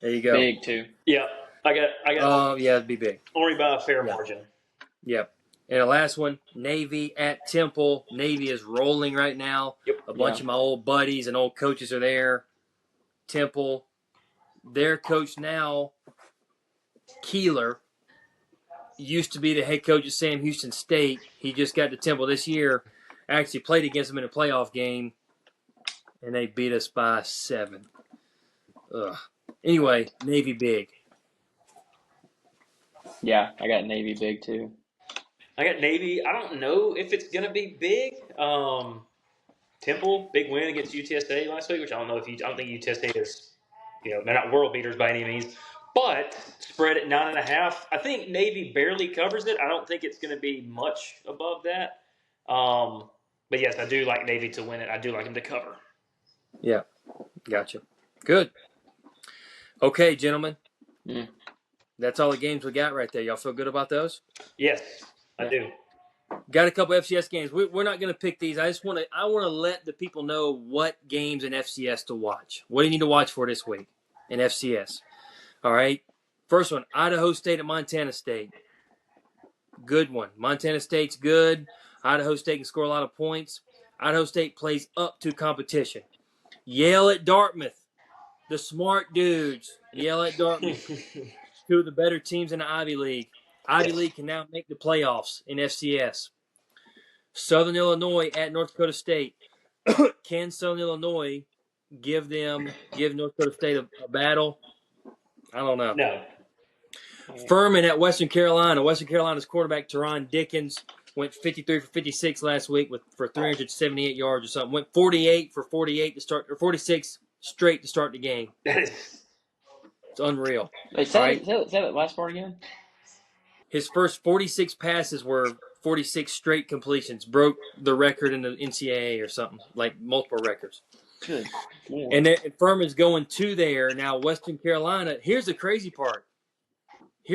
Speaker 1: There you go.
Speaker 3: Big too.
Speaker 4: Yeah, I got.
Speaker 1: Yeah, it'd be big.
Speaker 4: Army by a fair margin.
Speaker 1: Yep. And the last one, Navy at Temple. Navy is rolling right now.
Speaker 4: Yep.
Speaker 1: A bunch of my old buddies and old coaches are there. Temple, their coach now, Keeler, used to be the head coach at Sam Houston State. He just got to Temple this year. I actually played against him in a playoff game. and they beat us by 7. Ugh. Anyway, Navy big.
Speaker 3: Yeah, I got Navy big too.
Speaker 4: I got Navy. I don't know if it's gonna be big. Temple big win against UTSA last week, which I don't think UTSA is, they're not world beaters by any means, but spread at 9.5. I think Navy barely covers it. I don't think it's gonna be much above that. But yes, I do like Navy to win it. I do like them to cover.
Speaker 1: Yeah, gotcha. Good. Okay, gentlemen.
Speaker 3: Mm.
Speaker 1: That's all the games we got right there. Y'all feel good about those?
Speaker 4: Yes, I do.
Speaker 1: Got a couple FCS games. We're not going to pick these. I want to let the people know what games in FCS to watch. What do you need to watch for this week in FCS? All right. First one, Idaho State at Montana State. Good one. Montana State's good. Idaho State can score a lot of points. Idaho State plays up to competition. Yale at Dartmouth. The smart dudes. Yale at Dartmouth. Two of the better teams in the Ivy League. Ivy League can now make the playoffs in FCS. Southern Illinois at North Dakota State. Can Southern Illinois give North Dakota State a battle? I don't know.
Speaker 4: No.
Speaker 1: Furman at Western Carolina. Western Carolina's quarterback Teron Dickens went 53 for 56 last week for 378 yards or something. Went 48 for 48 to start, or 46 straight to start the game. It's unreal.
Speaker 3: Wait, say that last part again.
Speaker 1: His first 46 passes were 46 straight completions. Broke the record in the NCAA or something, like multiple records.
Speaker 3: Good.
Speaker 1: And Furman's going to there. Now, Western Carolina, here's the crazy part. Are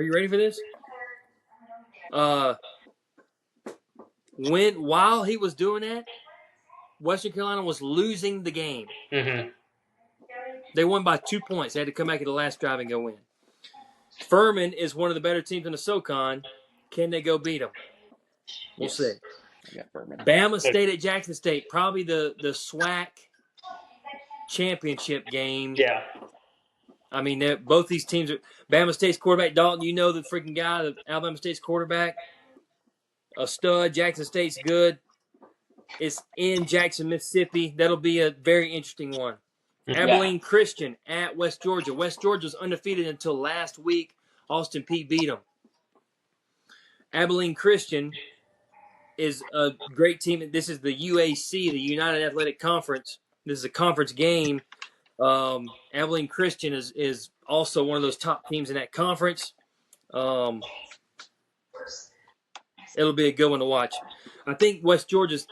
Speaker 1: you ready for this? While he was doing that, Western Carolina was losing the game.
Speaker 4: Mm-hmm.
Speaker 1: They won by 2 points. They had to come back at the last drive and go in. Furman is one of the better teams in the SoCon. Can they go beat them? We'll see. Bama State at Jackson State, probably the SWAC championship game.
Speaker 4: Yeah.
Speaker 1: I mean, both these teams are. Bama State's quarterback, Dalton, you know the freaking guy, the Alabama State's quarterback. A stud. Jackson State's good. It's in Jackson, Mississippi. That'll be a very interesting one.
Speaker 4: Yeah.
Speaker 1: Abilene Christian at West Georgia. West Georgia's undefeated until last week. Austin Peay beat them. Abilene Christian is a great team. This is the UAC, the United Athletic Conference. This is a conference game. Abilene Christian is also one of those top teams in that conference. It'll be a good one to watch. I think West Georgia's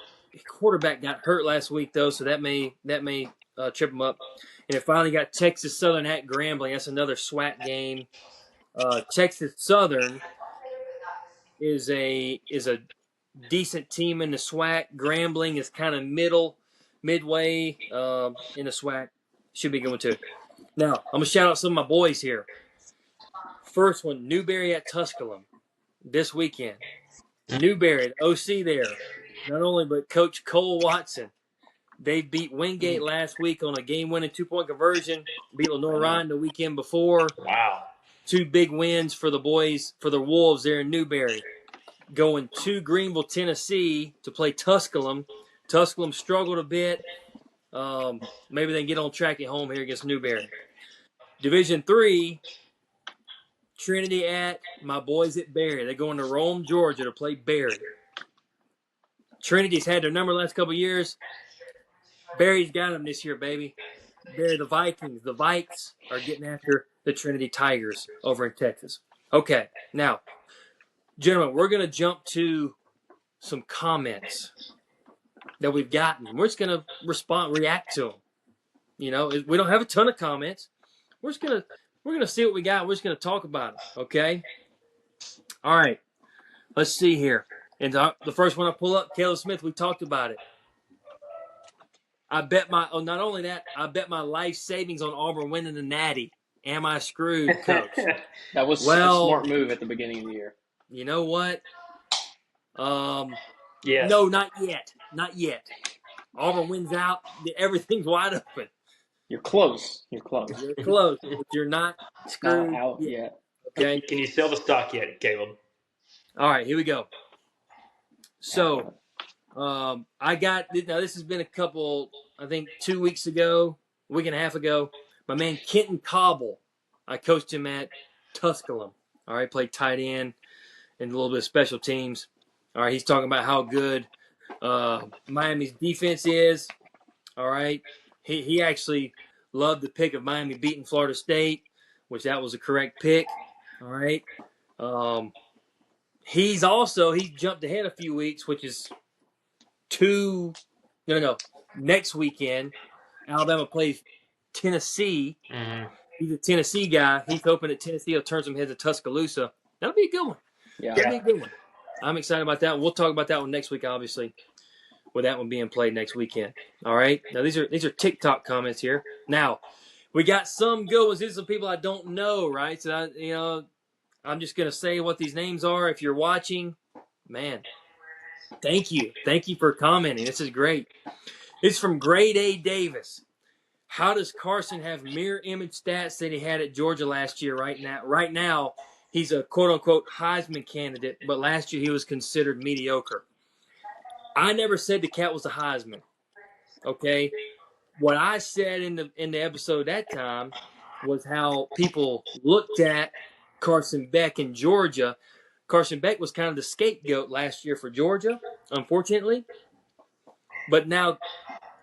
Speaker 1: quarterback got hurt last week though, so that may trip them up. And it finally got Texas Southern at Grambling. That's another SWAC game. Texas Southern is a decent team in the SWAC. Grambling is kind of midway in the SWAC. Should be going too. Now, I'm going to shout out some of my boys here. First one, Newberry at Tusculum this weekend. Newberry, the OC there. Not only, but Coach Cole Watson. They beat Wingate last week on a game-winning 2-point conversion. Beat Lenore Ryan the weekend before.
Speaker 4: Wow. 2
Speaker 1: big wins for the boys, for the Wolves there in Newberry. Going to Greenville, Tennessee to play Tusculum. Tusculum struggled a bit. Maybe they can get on track at home here against Newberry. Division III, Trinity at my boys at Berry. They're going to Rome, Georgia to play Berry. Trinity's had their number the last couple of years. Berry's got them this year, baby. Berry, the Vikings. The Vikes are getting after the Trinity Tigers over in Texas. Okay, now, gentlemen, we're going to jump to some comments that we've gotten. We're just going to react to them. You know, we don't have a ton of comments. We're going to see what we got. We're just going to talk about it, okay? All right, let's see here. And the first one I pull up, Caleb Smith, we talked about it. Not only that, I bet my life savings on Auburn winning the Natty. Am I screwed, Coach?
Speaker 3: That was a smart move at the beginning of the year.
Speaker 1: You know what?
Speaker 4: Yes.
Speaker 1: No, not yet. Not yet. Auburn wins out. Everything's wide open.
Speaker 3: You're close.
Speaker 1: You're close, but you're not screwed
Speaker 3: not out yet.
Speaker 1: Okay.
Speaker 4: Can you sell the stock yet, Caleb?
Speaker 1: All right, here we go. So, I got now. This has been a couple. I think 2 weeks ago, a week and a half ago. My man Kenton Cobble. I coached him at Tusculum. All right, played tight end and a little bit of special teams. All right, he's talking about how good Miami's defense is. All right, he actually loved the pick of Miami beating Florida State, which that was a correct pick. All right. He jumped ahead a few weeks, which is next weekend. Alabama plays Tennessee.
Speaker 4: Mm-hmm.
Speaker 1: He's a Tennessee guy. He's hoping that Tennessee will turn some heads to Tuscaloosa. That'll be a good one.
Speaker 3: Yeah.
Speaker 1: That'll be a good one. I'm excited about that. We'll talk about that one next week, obviously, with that one being played next weekend. All right. Now these are TikTok comments here. Now we got some good ones. These are some people I don't know, right? So I'm just gonna say what these names are. If you're watching, man, thank you for commenting. This is great. It's from Grade A Davis. How does Carson have mirror image stats that he had at Georgia last year? Right now, he's a quote-unquote Heisman candidate, but last year he was considered mediocre. I never said the cat was a Heisman, okay? What I said in the episode that time was how people looked at Carson Beck in Georgia. Carson Beck was kind of the scapegoat last year for Georgia, unfortunately. But now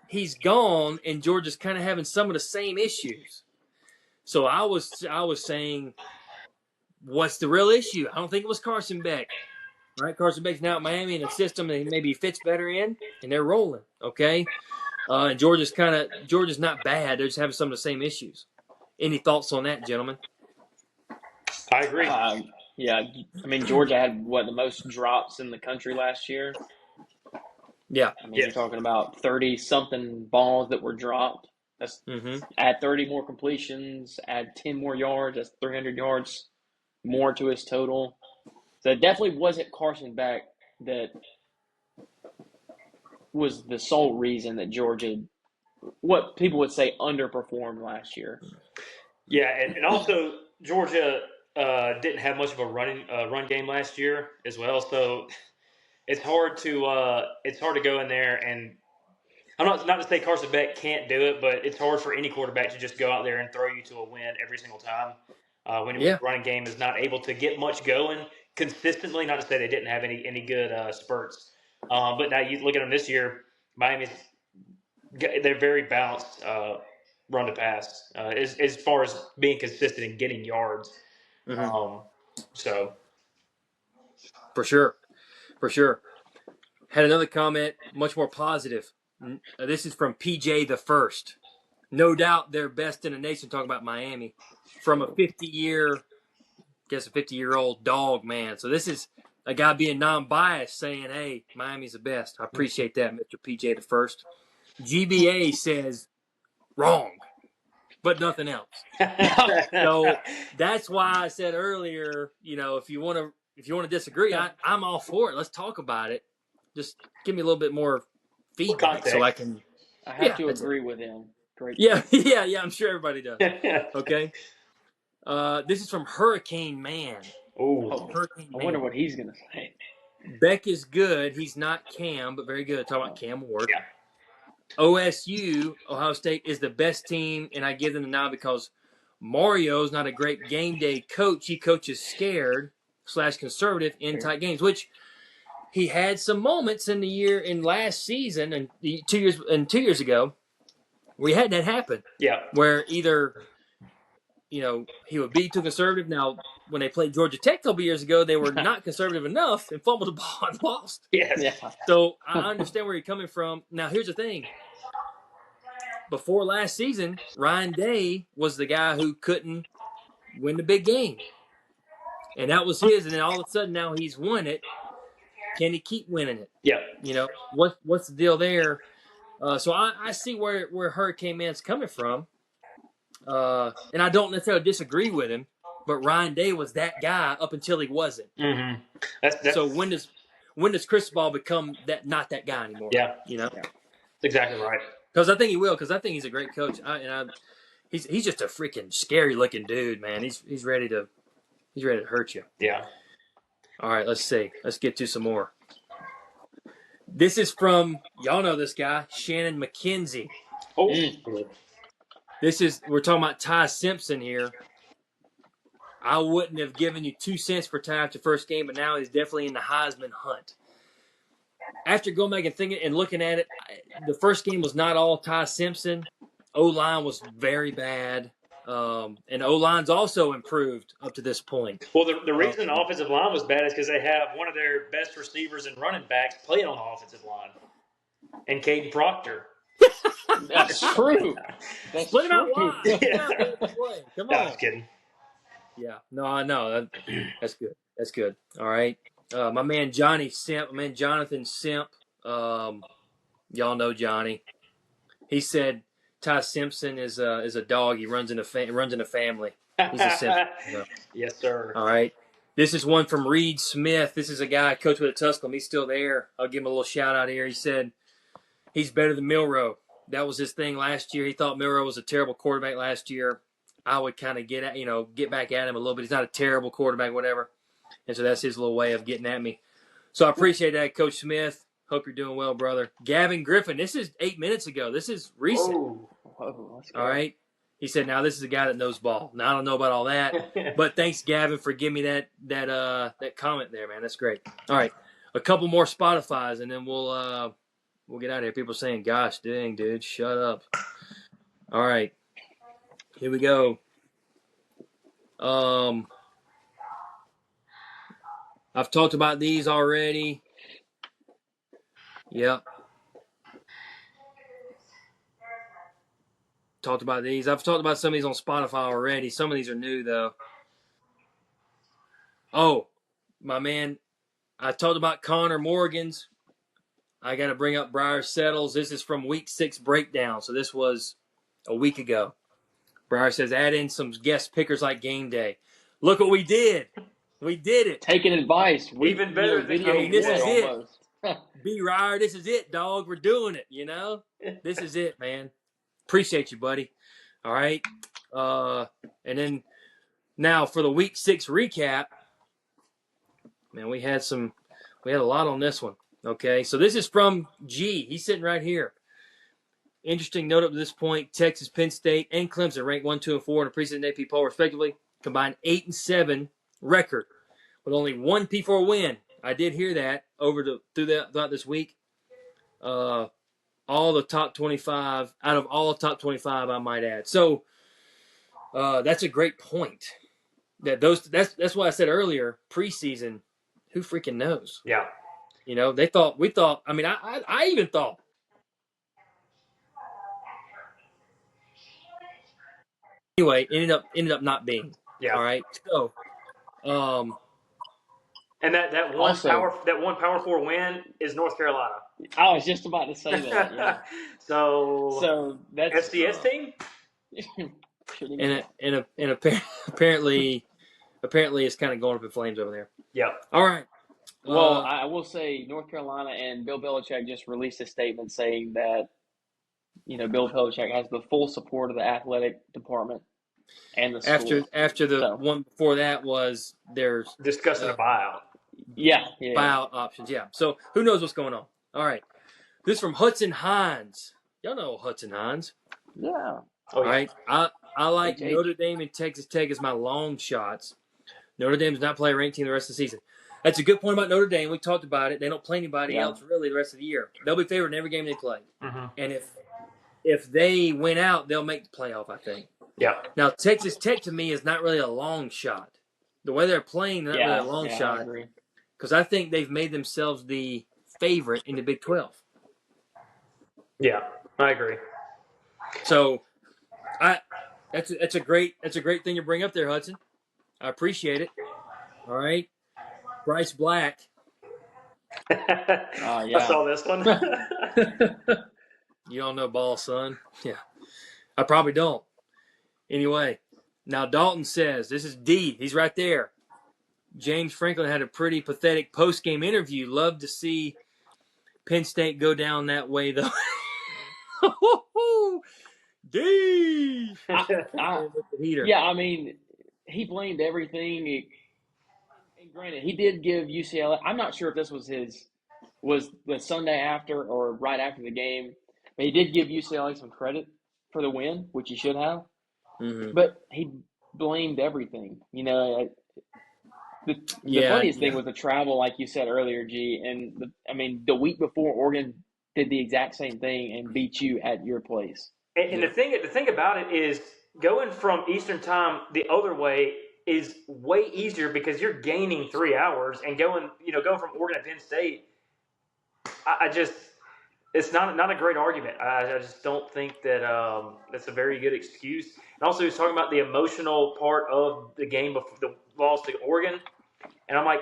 Speaker 1: he's gone, and Georgia's kind of having some of the same issues. So I was saying, what's the real issue? I don't think it was Carson Beck. Right? Carson Beck's now at Miami in a system that maybe he fits better in, and they're rolling. Okay, and Georgia's not bad. They're just having some of the same issues. Any thoughts on that, gentlemen?
Speaker 4: I agree.
Speaker 3: Yeah, I mean Georgia had the most drops in the country last year.
Speaker 1: Yeah.
Speaker 3: I mean, You're talking about 30-something balls that were dropped. That's add 30 more completions, add 10 more yards. That's 300 yards more to his total. So it definitely wasn't Carson Beck that was the sole reason that Georgia, what people would say, underperformed last year.
Speaker 4: Yeah, and also Georgia didn't have much of a run game last year as well, so it's hard to go in there and I'm not to say Carson Beck can't do it, but it's hard for any quarterback to just go out there and throw you to a win every single time. When your running game is not able to get much going consistently, not to say they didn't have any good spurts, but now you look at them this year, they're very balanced run to pass as far as being consistent and getting yards. So
Speaker 1: for sure. Had another comment, much more positive. This is from PJ the First. No doubt they're best in the nation. Talking about Miami, from a 50-year-old dog man. So this is a guy being non-biased, saying, "Hey, Miami's the best." I appreciate that, Mr. PJ the First. GBA says wrong, but nothing else. So that's why I said earlier, if you want to disagree, I'm all for it. Let's talk about it. Just give me a little bit more feedback so I can.
Speaker 3: I have to agree with him. Great.
Speaker 1: Yeah. I'm sure everybody does. Okay. This is from Hurricane Man.
Speaker 3: Hurricane Man. I wonder what he's gonna say.
Speaker 1: Beck is good. He's not Cam, but very good. Talking about Cam Ward. Yeah. OSU, Ohio State, is the best team, and I give them the nod because Mario's not a great game day coach. He coaches scared / conservative in tight games, which he had some moments in last season and 2 years ago where he had that happen.
Speaker 4: Yeah.
Speaker 1: Where either he would be too conservative. Now, when they played Georgia Tech a couple years ago, they were not conservative enough and fumbled the ball and lost.
Speaker 4: Yes.
Speaker 1: Yeah. So I understand where you're coming from. Now, here's the thing. Before last season, Ryan Day was the guy who couldn't win the big game. And that was his. And then all of a sudden now he's won it. Can he keep winning it?
Speaker 4: Yeah.
Speaker 1: What's the deal there? So I see where Hurricane Man's coming from. And I don't necessarily disagree with him, but Ryan Day was that guy up until he wasn't.
Speaker 4: Mm-hmm.
Speaker 1: So when does Cristobal become not that guy anymore?
Speaker 4: Yeah.
Speaker 1: Yeah.
Speaker 4: That's exactly right.
Speaker 1: Because I think he will. Because I think he's a great coach. He's just a freaking scary looking dude, man. He's ready to hurt you.
Speaker 4: Yeah.
Speaker 1: All right, let's see. Let's get to some more. This is from, y'all know this guy, Shannon McKenzie.
Speaker 4: Oh,
Speaker 1: We're talking about Ty Simpson here. I wouldn't have given you 2 cents for Ty after first game, but now he's definitely in the Heisman hunt. After going back and thinking and looking at it, the first game was not all Ty Simpson. O-line was very bad. And O-line's also improved up to this point.
Speaker 4: well, the reason the offensive line was bad is because they have one of their best receivers and running backs playing on the offensive line, and Caden Proctor.
Speaker 3: That's true. That's
Speaker 1: Split him out
Speaker 3: true.
Speaker 1: wide. Get out there and play. Come
Speaker 4: No,
Speaker 1: on.
Speaker 4: I'm just kidding.
Speaker 1: Yeah. No, I know. That's good. That's good. All right. My man Johnny Simp, my man Jonathan Simp. Y'all know Johnny. He said Ty Simpson is a dog. He runs in a family. He's a Simpson. Yeah.
Speaker 4: Yes, sir.
Speaker 1: All right. This is one from Reed Smith. This is a guy I coached with at Tusculum. He's still there. I'll give him a little shout out here. He said he's better than Milroe. That was his thing last year. He thought Milroe was a terrible quarterback last year. I would kind of get back at him a little bit. He's not a terrible quarterback, whatever. And so that's his little way of getting at me. So I appreciate that, Coach Smith. Hope you're doing well, brother. Gavin Griffin, this is 8 minutes ago. This is recent.
Speaker 3: Whoa, let's go.
Speaker 1: All right. He said, now this is a guy that knows ball. Now I don't know about all that, but thanks, Gavin, for giving me that comment there, man. That's great. All right. A couple more Spotifys, and then we'll get out of here. People are saying, gosh, dang, dude, shut up. All right. Here we go. I've talked about these already. Yep. Talked about these. I've talked about some of these on Spotify already. Some of these are new, though. Oh, my man, I talked about Connor Morgan's. I got to bring up Briar Settles. This is from Week 6 breakdown. So this was a week ago. Briar says, add in some guest pickers like Game Day. Look what we did. We did it.
Speaker 3: Taking advice.
Speaker 4: Even better than
Speaker 3: video.
Speaker 1: I mean, this is it.
Speaker 3: almost.
Speaker 1: B. Ryer, this is it, dog. We're doing it, you know? This is it, man. Appreciate you, buddy. All right. And then now for the Week 6 recap, man, we had a lot on this one. Okay, so this is from G. He's sitting right here. Interesting note up to this point, Texas, Penn State, and Clemson ranked 1, 2, and 4 in a preseason AP poll, respectively. Combined 8-7 record with only one P4 win. I did hear that throughout this week. All the top 25, out of all the top 25, I might add. So that's a great point. That's what I said earlier, preseason, who freaking knows?
Speaker 4: Yeah.
Speaker 1: You know, we thought, I mean, I even thought. Anyway, ended up not being.
Speaker 4: Yeah.
Speaker 1: All right. So,
Speaker 4: and that one Power 4 win is North Carolina.
Speaker 3: I was just about to say that. Yeah.
Speaker 4: so
Speaker 3: that's
Speaker 4: FCS team.
Speaker 1: and apparently it's kind of going up in flames over there.
Speaker 4: Yeah.
Speaker 1: All right.
Speaker 3: Well, I will say North Carolina and Bill Belichick just released a statement saying that, Bill Belichick has the full support of the athletic department and the school.
Speaker 1: After the one before that was there's
Speaker 4: discussing a buyout.
Speaker 3: Yeah.
Speaker 1: Buyout options. Yeah. So who knows what's going on? All right. This is from Hudson Hines. Y'all know Hudson Hines.
Speaker 3: Yeah.
Speaker 4: Oh,
Speaker 1: all right. I like Notre Dame and Texas Tech as my long shots. Notre Dame does not play a ranked team the rest of the season. That's a good point about Notre Dame. We talked about it. They don't play anybody else really the rest of the year. They'll be favored in every game they play.
Speaker 4: Mm-hmm.
Speaker 1: And if they win out, they'll make the playoff, I think.
Speaker 4: Yeah.
Speaker 1: Now, Texas Tech to me is not really a long shot. The way they're playing, they're not really a long shot. Because I think they've made themselves the favorite in the Big 12.
Speaker 4: Yeah, I agree.
Speaker 1: So, that's a great thing to bring up there, Hudson. I appreciate it. All right, Bryce Black.
Speaker 4: I saw this one.
Speaker 1: You don't know ball, son. Yeah, I probably don't. Anyway, now Dalton says this is D. He's right there. James Franklin had a pretty pathetic post-game interview. Love to see Penn State go down that way, though. D.
Speaker 3: Yeah, I mean, he blamed everything. And granted, he did give UCLA. I'm not sure if this was his was the Sunday after or right after the game. But he did give UCLA some credit for the win, which he should have.
Speaker 1: Mm-hmm.
Speaker 3: But he blamed everything. The
Speaker 1: Yeah,
Speaker 3: funniest
Speaker 1: yeah.
Speaker 3: thing was the travel, like you said earlier, G. And the week before, Oregon did the exact same thing and beat you at your place.
Speaker 4: And
Speaker 1: Yeah.
Speaker 4: the thing about it is going from Eastern time the other way is way easier because you're gaining 3 hours and going from Oregon to Penn State. I just it's not a great argument. I just don't think that that's a very good excuse. And also, he's talking about the emotional part of the game before the loss to Oregon. And I'm like,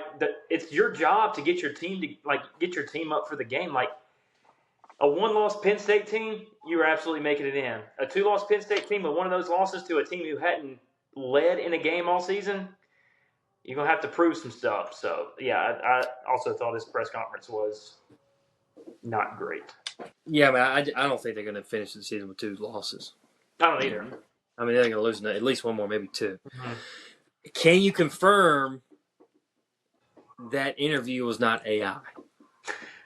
Speaker 4: it's your job to get your team up for the game. Like a one-loss Penn State team, you were absolutely making it in. A two-loss Penn State team with one of those losses to a team who hadn't led in a game all season, you're gonna have to prove some stuff. So yeah, I also thought his press conference was not great.
Speaker 1: Yeah, man, I don't think they're going to finish the season with 2 losses.
Speaker 4: I don't either.
Speaker 1: I mean, they're going to lose at least one more, maybe 2.
Speaker 4: Mm-hmm.
Speaker 1: Can you confirm that interview was not AI?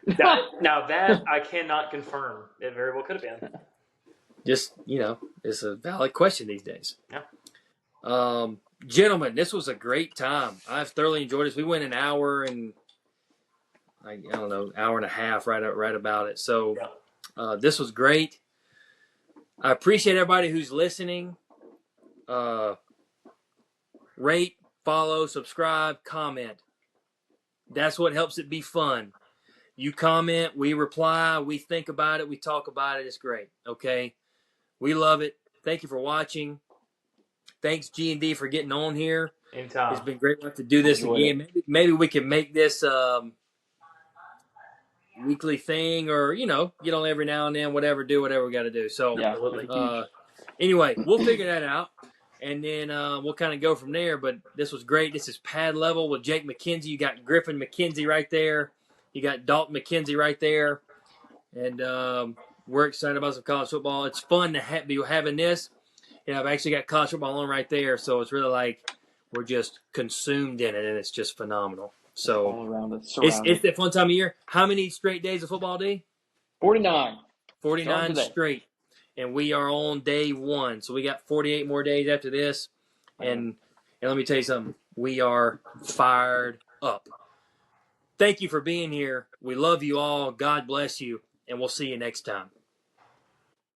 Speaker 4: Now that I cannot confirm. It very well could have been.
Speaker 1: Just, it's a valid question these days.
Speaker 4: Yeah.
Speaker 1: Gentlemen, this was a great time. I've thoroughly enjoyed this. We went an hour and I don't know, hour and a half right about it. So this was great. I appreciate everybody who's listening. Rate, follow, subscribe, comment. That's what helps it be fun. You comment, we reply, we think about it, we talk about it. It's great. Okay, we love it. Thank you for watching. Thanks G&D for getting on here.
Speaker 4: Anytime.
Speaker 1: It's been great to do this again. Maybe we can make this weekly thing, or get on every now and then. Do whatever we got to do. So anyway, we'll figure that out. And then we'll kind of go from there. But this was great. This is Pad Level with Jake McKenzie. You got Griffin McKenzie right there. You got Dalton McKenzie right there. And we're excited about some college football. It's fun to be having this. I've actually got college football on right there. So it's really like we're just consumed in it, and it's just phenomenal. So
Speaker 3: all around us,
Speaker 1: it's that fun time of year. How many straight days of football, D?
Speaker 3: 49.
Speaker 1: 49 straight. And we are on day 1. So we got 48 more days after this. And let me tell you something. We are fired up. Thank you for being here. We love you all. God bless you. And we'll see you next time.